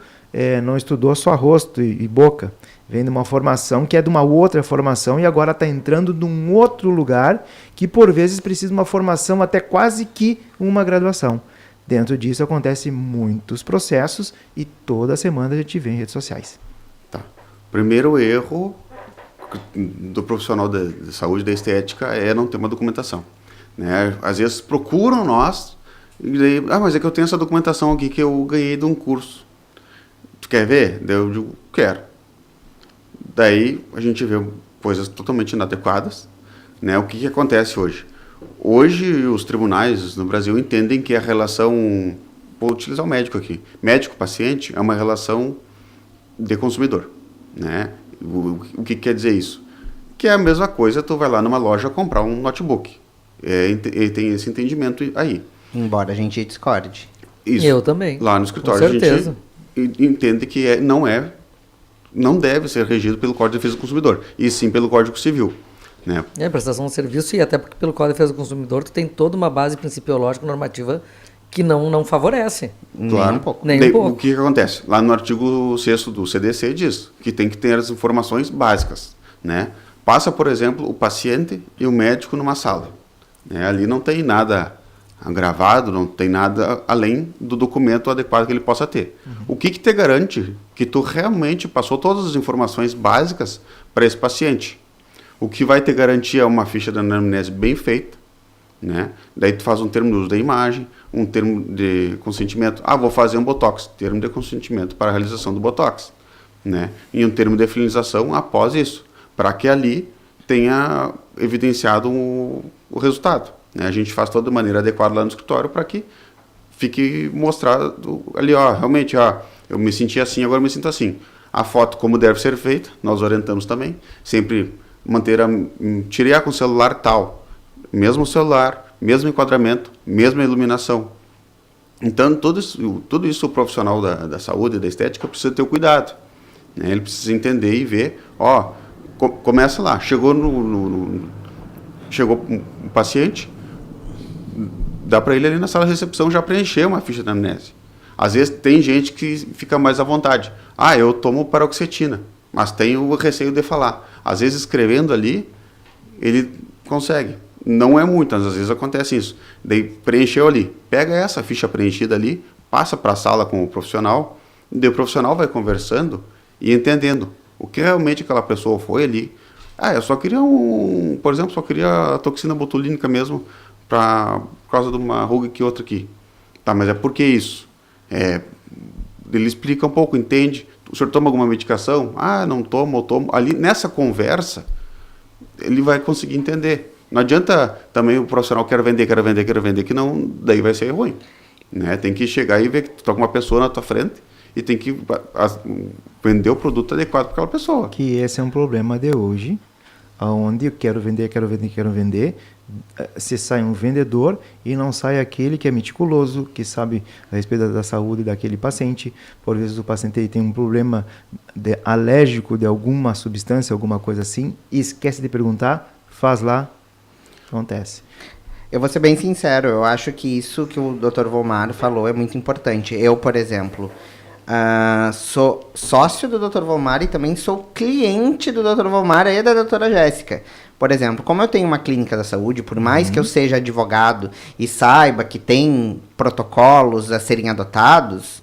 não estudou só rosto e boca. Vem de uma formação que é de uma outra formação e agora está entrando num outro lugar que, por vezes, precisa de uma formação até quase que uma graduação. Dentro disso, acontecem muitos processos e toda semana a gente vê em redes sociais. Tá. Primeiro erro do profissional de saúde, da estética, é não ter uma documentação. Né? Às vezes procuram nós e daí, mas é que eu tenho essa documentação aqui que eu ganhei de um curso. Tu quer ver? Daí eu digo, quero. Daí a gente vê coisas totalmente inadequadas, né? O que acontece hoje? Hoje, os tribunais no Brasil entendem que a relação, vou utilizar o médico aqui, médico-paciente é uma relação de consumidor, né? O que quer dizer isso? Que é a mesma coisa, tu vai lá numa loja comprar um notebook. E tem esse entendimento aí. Embora a gente discorde. Isso. Eu também. Lá no escritório Com certeza. a gente entende que não deve ser regido pelo Código de Defesa do Consumidor, e sim pelo Código Civil, né? Prestação de serviço, e até porque pelo Código de Defesa do Consumidor tu tem toda uma base principiológica normativa que não favorece. Claro. Nem um pouco. Nem Daí, um pouco. O que acontece? Lá no artigo 6º do CDC diz que tem que ter as informações básicas, né? Passa, por exemplo, o paciente e o médico numa sala, né? Ali não tem nada gravado, não tem nada além do documento adequado que ele possa ter. O que te garante que tu realmente passou todas as informações básicas para esse paciente? O que vai te garantir é uma ficha de anamnese bem feita, né? Daí tu faz um termo de uso da imagem, um termo de consentimento. Vou fazer um botox, termo de consentimento para a realização do botox, né? E um termo de finalização após isso, para que ali tenha evidenciado o resultado, né? A gente faz toda de maneira adequada lá no escritório para que fique mostrado ali, realmente, eu me senti assim, agora eu me sinto assim. A foto, como deve ser feita, nós orientamos também, sempre manter tirar com o celular tal, mesmo celular, mesmo enquadramento, mesma iluminação. Então, tudo isso o profissional da saúde e da estética precisa ter o cuidado, né? Ele precisa entender e ver, começa lá, chegou chegou um paciente, dá para ele ali na sala de recepção já preencher uma ficha de anamnese. Às vezes tem gente que fica mais à vontade. Eu tomo paroxetina, mas tem o receio de falar. Às vezes escrevendo ali, ele consegue. Não é muito, mas às vezes acontece isso. Daí preencheu ali, pega essa ficha preenchida ali, passa para a sala com o profissional, daí o profissional vai conversando e entendendo o que realmente aquela pessoa foi ali. Eu só queria por exemplo, a toxina botulínica mesmo, por causa de uma ruga aqui, outra aqui. Tá, mas por que isso? Ele explica um pouco, entende? O senhor toma alguma medicação? Não tomo, eu tomo. Ali, nessa conversa, ele vai conseguir entender. Não adianta também o profissional quer vender, que não, daí vai ser ruim, né? Tem que chegar e ver que tu tá com uma pessoa na tua frente e tem que vender o produto adequado para aquela pessoa. Que esse é um problema de hoje, onde eu quero vender, se sai um vendedor e não sai aquele que é meticuloso, que sabe a respeito da saúde daquele paciente. Por vezes o paciente aí tem um problema alérgico de alguma substância, alguma coisa assim, e esquece de perguntar, faz lá, acontece. Eu vou ser bem sincero, eu acho que isso que o Dr. Volmar falou é muito importante. Eu, por exemplo, sou sócio do Dr. Volmar e também sou cliente do Dr. Volmar e da doutora Jéssica. Por exemplo, como eu tenho uma clínica da saúde, por mais que eu seja advogado e saiba que tem protocolos a serem adotados,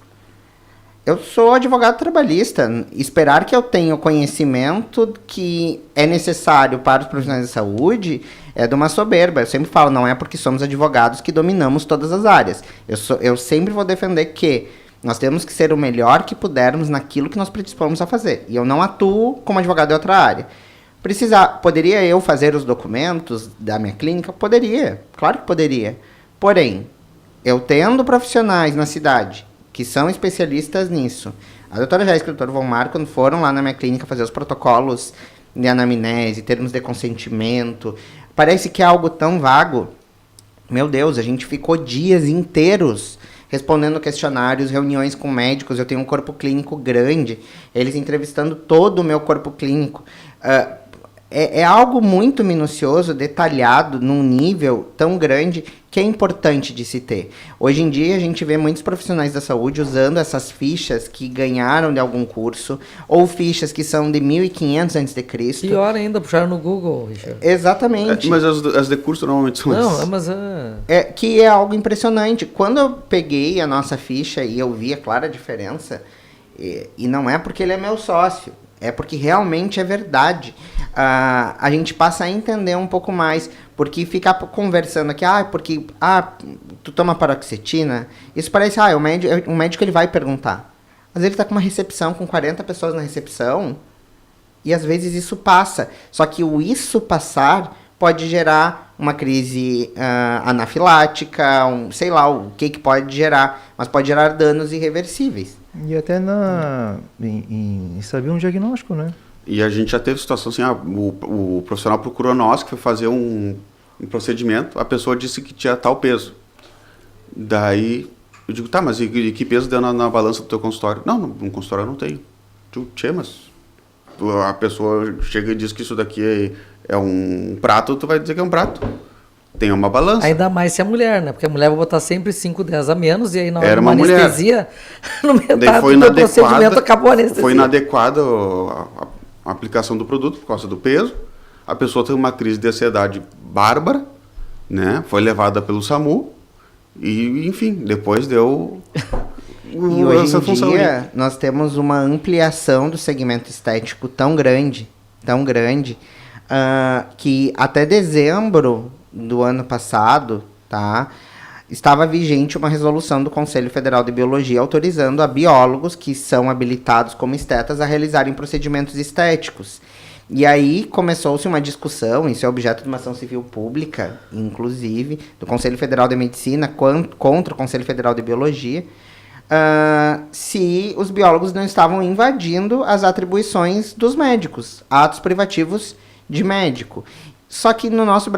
eu sou advogado trabalhista. Esperar que eu tenha o conhecimento que é necessário para os profissionais da saúde é de uma soberba. Eu sempre falo, não é porque somos advogados que dominamos todas as áreas. Eu sempre vou defender que nós temos que ser o melhor que pudermos naquilo que nós predispomos a fazer. E eu não atuo como advogado em outra área. Poderia eu fazer os documentos da minha clínica? Poderia, claro que poderia. Porém, eu tendo profissionais na cidade que são especialistas nisso, a doutora Jéssica e o doutor Volmar, quando foram lá na minha clínica fazer os protocolos de anamnese, termos de consentimento, parece que é algo tão vago. Meu Deus, a gente ficou dias inteiros respondendo questionários, reuniões com médicos. Eu tenho um corpo clínico grande, eles entrevistando todo o meu corpo clínico. É algo muito minucioso, detalhado, num nível tão grande que é importante de se ter. Hoje em dia, a gente vê muitos profissionais da saúde usando essas fichas que ganharam de algum curso, ou fichas que são de 1500 a.C. Pior ainda, puxaram no Google, Richard. Exatamente. Mas as de curso normalmente são Não, essas. mas... Que é algo impressionante. Quando eu peguei a nossa ficha e eu vi a clara diferença, e não é porque ele é meu sócio, é porque realmente é verdade. A gente passa a entender um pouco mais, porque ficar conversando aqui, tu toma paroxetina, isso parece, o médico ele vai perguntar. Às vezes ele está com uma recepção, com 40 pessoas na recepção, e às vezes isso passa. Só que o isso passar pode gerar uma crise anafilática, sei lá, o que pode gerar, mas pode gerar danos irreversíveis. E até em saber um diagnóstico, né? E a gente já teve situação assim, o profissional procurou nós, que foi fazer um procedimento, a pessoa disse que tinha tal peso. Daí eu digo, tá, mas e que peso deu na balança do teu consultório? Não, no consultório eu não tenho. Tchê, mas a pessoa chega e diz que isso daqui é um prato, tu vai dizer que é um prato. Tem uma balança. Ainda mais se é mulher, né? Porque a mulher vai botar sempre 5, 10 a menos, e aí na hora Era de uma anestesia, no metade foi do procedimento acabou a anestesia. Foi inadequada a aplicação do produto por causa do peso. A pessoa teve uma crise de ansiedade bárbara, né? Foi levada pelo SAMU e, enfim, depois deu E hoje essa em função dia, aí. nós temos uma ampliação do segmento estético tão grande, que até dezembro do ano passado, tá, estava vigente uma resolução do Conselho Federal de Biologia autorizando a biólogos que são habilitados como estetas a realizarem procedimentos estéticos. E aí começou-se uma discussão, isso é objeto de uma ação civil pública, inclusive, do Conselho Federal de Medicina contra o Conselho Federal de Biologia, se os biólogos não estavam invadindo as atribuições dos médicos, atos privativos de médico. Só que no nosso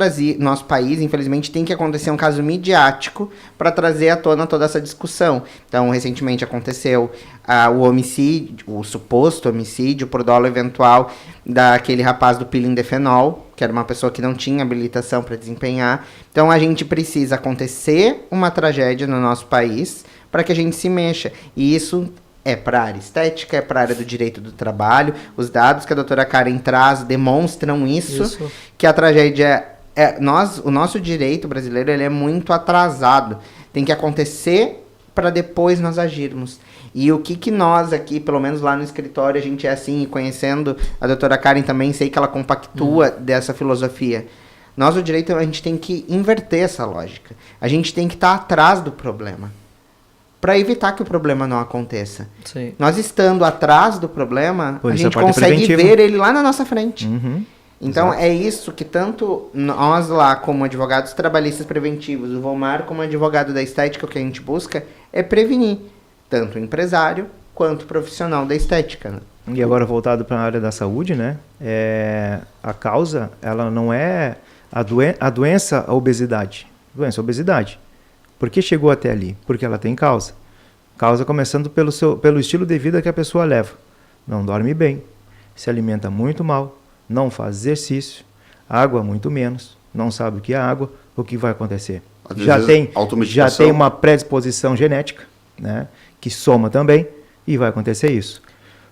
país, infelizmente, tem que acontecer um caso midiático para trazer à tona toda essa discussão. Então, recentemente aconteceu o homicídio, o suposto homicídio por dolo eventual daquele rapaz do pilindefenol, que era uma pessoa que não tinha habilitação para desempenhar. Então, a gente precisa acontecer uma tragédia no nosso país para que a gente se mexa. E isso é para a área estética, é para a área do direito do trabalho. Os dados que a doutora Karen traz demonstram isso. Que a tragédia... o nosso direito brasileiro ele é muito atrasado. Tem que acontecer para depois nós agirmos. E o que nós aqui, pelo menos lá no escritório, a gente é assim, e conhecendo a doutora Karen também, sei que ela compactua dessa filosofia. Nós, o direito, a gente tem que inverter essa lógica. A gente tem que estar atrás do problema, para evitar que o problema não aconteça. Sim. Nós estando atrás do problema, Pois a essa gente parte é consegue preventiva. ver ele lá na nossa frente. Uhum. Então, Exato. é isso que tanto nós lá, como advogados trabalhistas preventivos, o Volmar, como advogado da estética, o que a gente busca é prevenir tanto o empresário quanto o profissional da estética. Né? E agora voltado para a área da saúde, né? A causa, ela não é a doença, a obesidade. Doença, a obesidade. Por que chegou até ali? Porque ela tem causa. Causa começando pelo estilo de vida que a pessoa leva. Não dorme bem, se alimenta muito mal, não faz exercício, água muito menos, não sabe o que é água, o que vai acontecer? Às Já vezes, tem automedicação. uma predisposição genética, né, que soma também, e vai acontecer isso.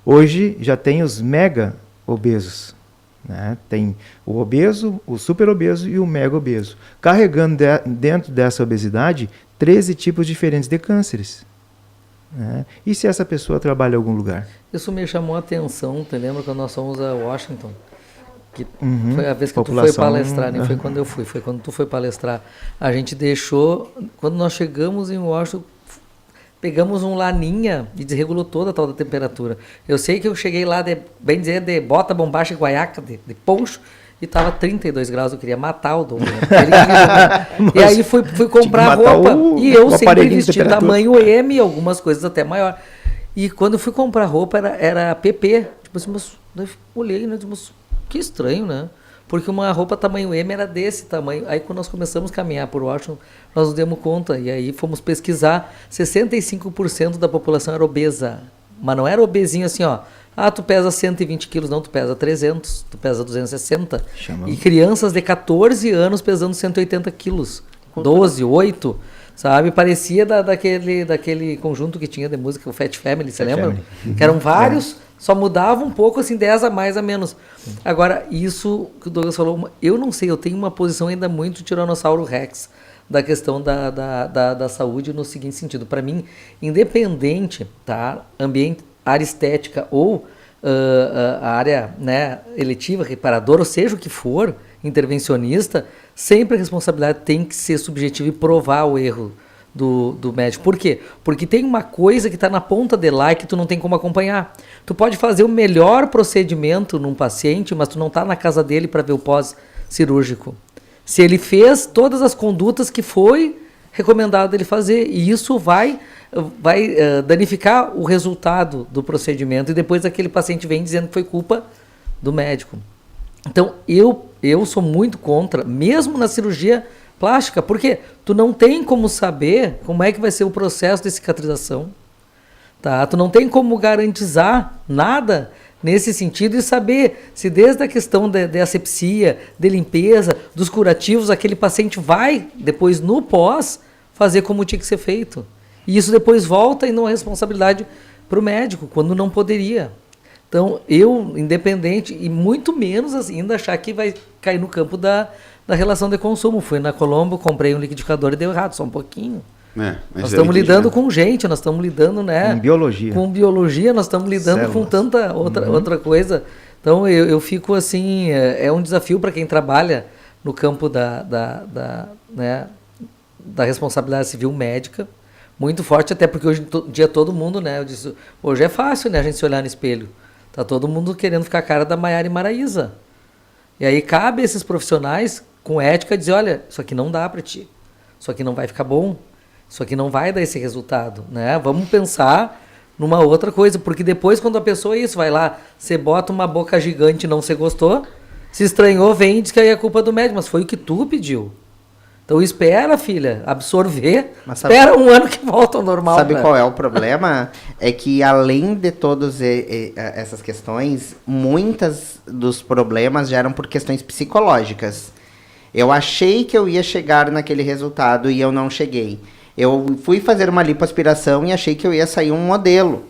Hoje já tem os mega obesos. Né? Tem o obeso, o super obeso e o mega obeso. Carregando dentro dessa obesidade 13 tipos diferentes de cânceres. Né? E se essa pessoa trabalha em algum lugar? Isso me chamou a atenção, te lembra quando nós fomos a Washington? Que Uhum. foi a vez que tu foi População, palestrar, nem foi quando eu fui, foi quando tu foi palestrar. A gente deixou, quando nós chegamos em Washington, pegamos um laninha e desregulou toda a tal da temperatura. Eu sei que eu cheguei lá, bem dizer, de bota, bombacha e guaiaca, de poncho, e tava 32 graus, eu queria matar o dono. E aí fui comprar roupa, e eu sempre vesti tamanho M, algumas coisas até maior. E quando eu fui comprar roupa, era PP. Tipo assim, mas daí olhei, né, mas que estranho, né? Porque uma roupa tamanho M era desse tamanho. Aí quando nós começamos a caminhar por Washington, nós nos demos conta. E aí fomos pesquisar, 65% da população era obesa. Mas não era obesinho assim, ó. Ah, tu pesa 120 quilos. Não, tu pesa 300, tu pesa 260. E crianças de 14 anos pesando 180 quilos. 12, 8, sabe? Parecia daquele conjunto que tinha de música, o Fat Family, você lembra? Que eram vários... Só mudava um pouco, assim, 10 a mais a menos. Agora, isso que o Douglas falou, eu não sei, eu tenho uma posição ainda muito Tiranossauro Rex da questão da saúde no seguinte sentido. Para mim, independente, tá, ambiente, área estética ou a área, né, eletiva, reparadora, ou seja o que for, intervencionista, sempre a responsabilidade tem que ser subjetiva e provar o erro do médico. Por quê? Porque tem uma coisa que está na ponta de lá e que tu não tem como acompanhar. Tu pode fazer o melhor procedimento num paciente, mas tu não está na casa dele para ver o pós-cirúrgico. se ele fez todas as condutas que foi recomendado ele fazer. E isso vai danificar o resultado do procedimento. E depois aquele paciente vem dizendo que foi culpa do médico. Então, eu sou muito contra, mesmo na cirurgia plástica, porque tu não tem como saber como é que vai ser o processo de cicatrização. Tá? Tu não tem como garantizar nada nesse sentido e saber se desde a questão de asepsia, de limpeza, dos curativos, aquele paciente vai, depois no pós, fazer como tinha que ser feito. E isso depois volta e não é responsabilidade para o médico, quando não poderia. Então, eu, independente, e muito menos ainda achar que vai cair no campo da relação de consumo. Fui na Colombo, comprei um liquidificador e deu errado, só um pouquinho. Nós estamos lidando com gente, nós estamos lidando, né? Com biologia, nós estamos lidando com tanta outra coisa. Então, eu fico assim, é um desafio para quem trabalha no campo da responsabilidade civil médica, muito forte, até porque hoje em dia todo mundo, né? Eu disse, hoje é fácil, né, a gente se olhar no espelho. Tá todo mundo querendo ficar a cara da Maiara e Maraísa. E aí cabe a esses profissionais com ética dizer, olha, isso aqui não dá para ti. Isso aqui não vai ficar bom. Isso aqui não vai dar esse resultado, né? Vamos pensar numa outra coisa, porque depois quando a pessoa vai lá, você bota uma boca gigante e não se gostou, se estranhou, vem e diz que aí é culpa do médico, mas foi o que tu pediu. Então espera, filha, absorver, espera um ano que volta ao normal. Sabe qual é o problema? É que além de todas essas questões, muitas dos problemas geram por questões psicológicas. Eu achei que eu ia chegar naquele resultado e eu não cheguei. Eu fui fazer uma lipoaspiração e achei que eu ia sair um modelo.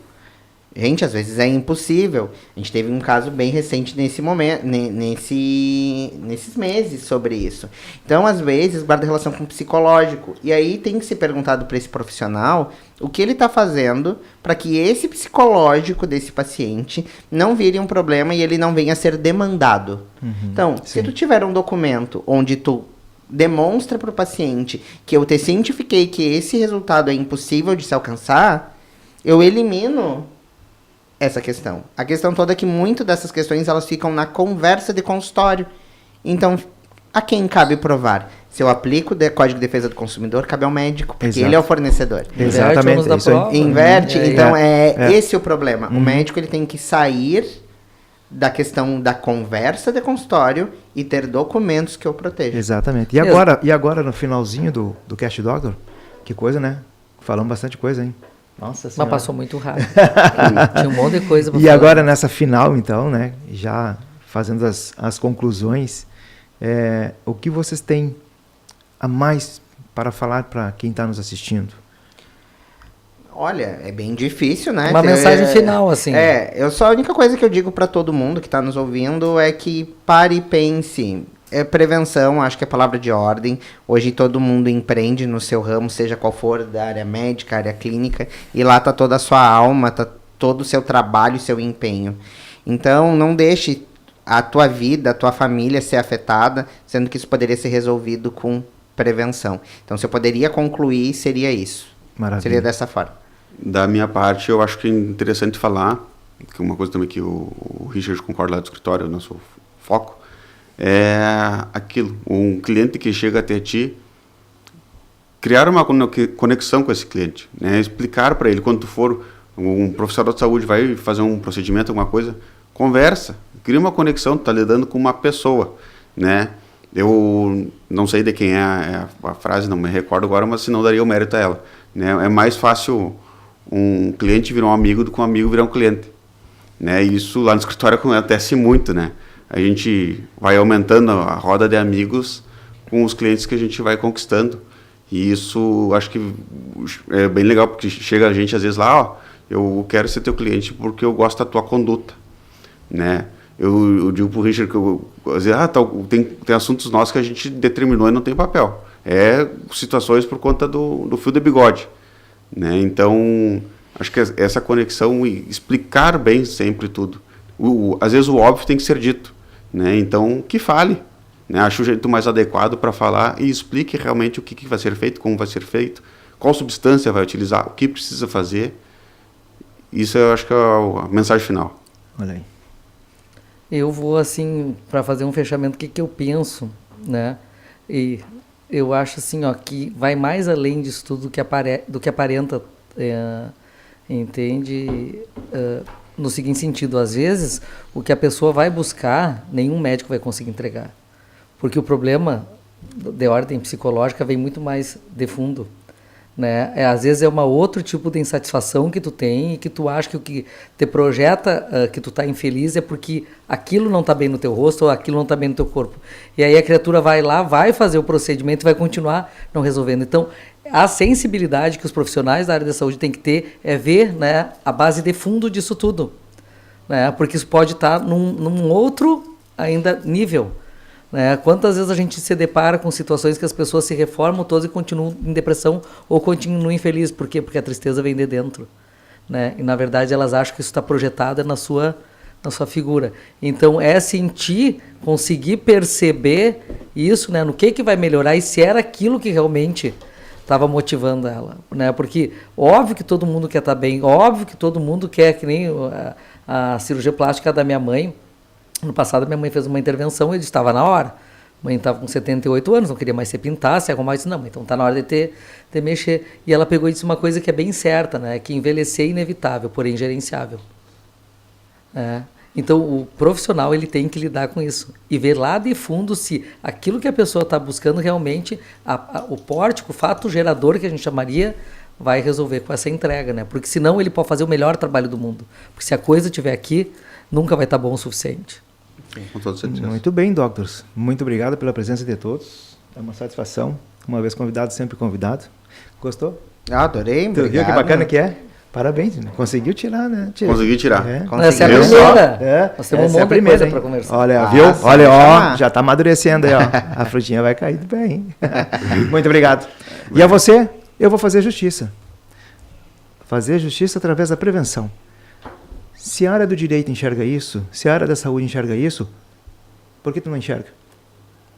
Gente, às vezes é impossível. A gente teve um caso bem recente nesse momento, nesses meses sobre isso. Então, às vezes, guarda relação com o psicológico. E aí tem que ser perguntado para esse profissional o que ele está fazendo para que esse psicológico desse paciente não vire um problema e ele não venha a ser demandado. Então, se tu tiver um documento onde tu demonstra para o paciente que eu te cientifiquei que esse resultado é impossível de se alcançar, eu elimino essa questão. A questão toda é que muito dessas questões elas ficam na conversa de consultório. Então, a quem cabe provar? Se eu aplico o Código de Defesa do Consumidor, cabe ao médico, porque ele é o fornecedor. Exatamente. Inverte. Então, esse o problema. O médico ele tem que sair da questão da conversa de consultório e ter documentos que eu proteja. Exatamente. E agora no finalzinho do Cash Doctor, que coisa, né? Falamos bastante coisa, hein? Nossa Senhora. Mas passou muito rápido. Tinha um monte de coisa para falar. E agora nessa final, então, né? Já fazendo as conclusões, o que vocês têm a mais para falar para quem está nos assistindo? Olha, é bem difícil, né? Uma mensagem final, assim. A única coisa que eu digo para todo mundo que está nos ouvindo é que pare e pense. Prevenção, acho que é palavra de ordem. Hoje todo mundo empreende no seu ramo, seja qual for, da área médica, área clínica, e lá está toda a sua alma, está todo o seu trabalho e seu empenho. Então, não deixe a tua vida, a tua família ser afetada, sendo que isso poderia ser resolvido com prevenção. Então, se eu poderia concluir, seria isso. Maravilha. Seria dessa forma. Da minha parte, eu acho que é interessante falar, que uma coisa também que o Richard concorda lá do escritório, o nosso foco, é aquilo, um cliente que chega até ti, criar uma conexão com esse cliente, né? Explicar para ele, quando tu for, um profissional de saúde vai fazer um procedimento, alguma coisa, conversa, cria uma conexão, tu tá lidando com uma pessoa, né? Eu não sei de quem é a frase, não me recordo agora, mas se não daria o mérito a ela, né? É mais fácil um cliente virar um amigo do que um amigo virar um cliente, né? E isso lá no escritório acontece muito, né? A gente vai aumentando a roda de amigos com os clientes que a gente vai conquistando. E isso acho que é bem legal, porque chega a gente às vezes lá, eu quero ser teu cliente porque eu gosto da tua conduta, né? Eu digo pro Richard que às vezes, tem assuntos nossos que a gente determinou e não tem papel. É situações por conta do fio de bigode, né? Então, acho que essa conexão e explicar bem sempre tudo. Às vezes o óbvio tem que ser dito, né? Então, que fale, né? Acho o jeito mais adequado para falar e explique realmente o que vai ser feito, como vai ser feito, qual substância vai utilizar, o que precisa fazer. Isso eu acho que é a mensagem final. Olha aí. Eu vou, assim, para fazer um fechamento, o que eu penso, né? E eu acho assim, ó, que vai mais além disso tudo do que aparenta, entende? No seguinte sentido, às vezes, o que a pessoa vai buscar, nenhum médico vai conseguir entregar. Porque o problema de ordem psicológica vem muito mais de fundo. Né? Às vezes é outro tipo de insatisfação que tu tem e que tu acha que o que te projeta que tu tá infeliz é porque aquilo não tá bem no teu rosto ou aquilo não tá bem no teu corpo. E aí a criatura vai lá, vai fazer o procedimento e vai continuar não resolvendo. Então, a sensibilidade que os profissionais da área da saúde têm que ter é ver, né, a base de fundo disso tudo. Né? Porque isso pode estar num outro ainda nível. Né? Quantas vezes a gente se depara com situações que as pessoas se reformam todas e continuam em depressão ou continuam infelizes. Por quê? Porque a tristeza vem de dentro. Né? E, na verdade, elas acham que isso está projetado na sua figura. Então, é sentir, conseguir perceber isso, né? No que vai melhorar e se era aquilo que realmente estava motivando ela. Né? Porque, óbvio que todo mundo quer estar bem, óbvio que todo mundo quer, que nem a cirurgia plástica da minha mãe. No passado, minha mãe fez uma intervenção e eu disse, estava na hora. A mãe estava com 78 anos, não queria mais se pintar, se arrumar. Eu disse, não, então está na hora de mexer. E ela pegou e disse uma coisa que é bem certa, né? Que envelhecer é inevitável, porém gerenciável. Então, o profissional ele tem que lidar com isso. E ver lá de fundo se aquilo que a pessoa está buscando realmente, o pórtico, o fato gerador que a gente chamaria, vai resolver com essa entrega. Né? Porque senão ele pode fazer o melhor trabalho do mundo. Porque se a coisa estiver aqui, nunca vai estar bom o suficiente. Com toda certeza. Muito bem, doctors. Muito obrigado pela presença de todos. É uma satisfação. Uma vez convidado, sempre convidado. Gostou? Adorei, Tu obrigado. viu que bacana que é? Parabéns, né? Conseguiu tirar, né? Consegui tirar. Essa é a primeira. Nós temos um monte de coisa hein? para conversar. Olha, viu? Olha, ó, já está amadurecendo aí, ó. A frutinha vai cair bem. Muito obrigado. E a você, eu vou fazer justiça. Fazer justiça através da prevenção. Se a área do direito enxerga isso, se a área da saúde enxerga isso, por que tu não enxerga?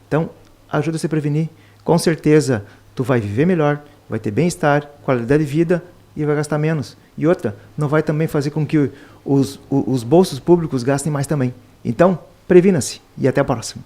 Então, ajuda a se prevenir. Com certeza, tu vai viver melhor, vai ter bem-estar, qualidade de vida e vai gastar menos. E outra, não vai também fazer com que os bolsos públicos gastem mais também. Então, previna-se e até a próxima.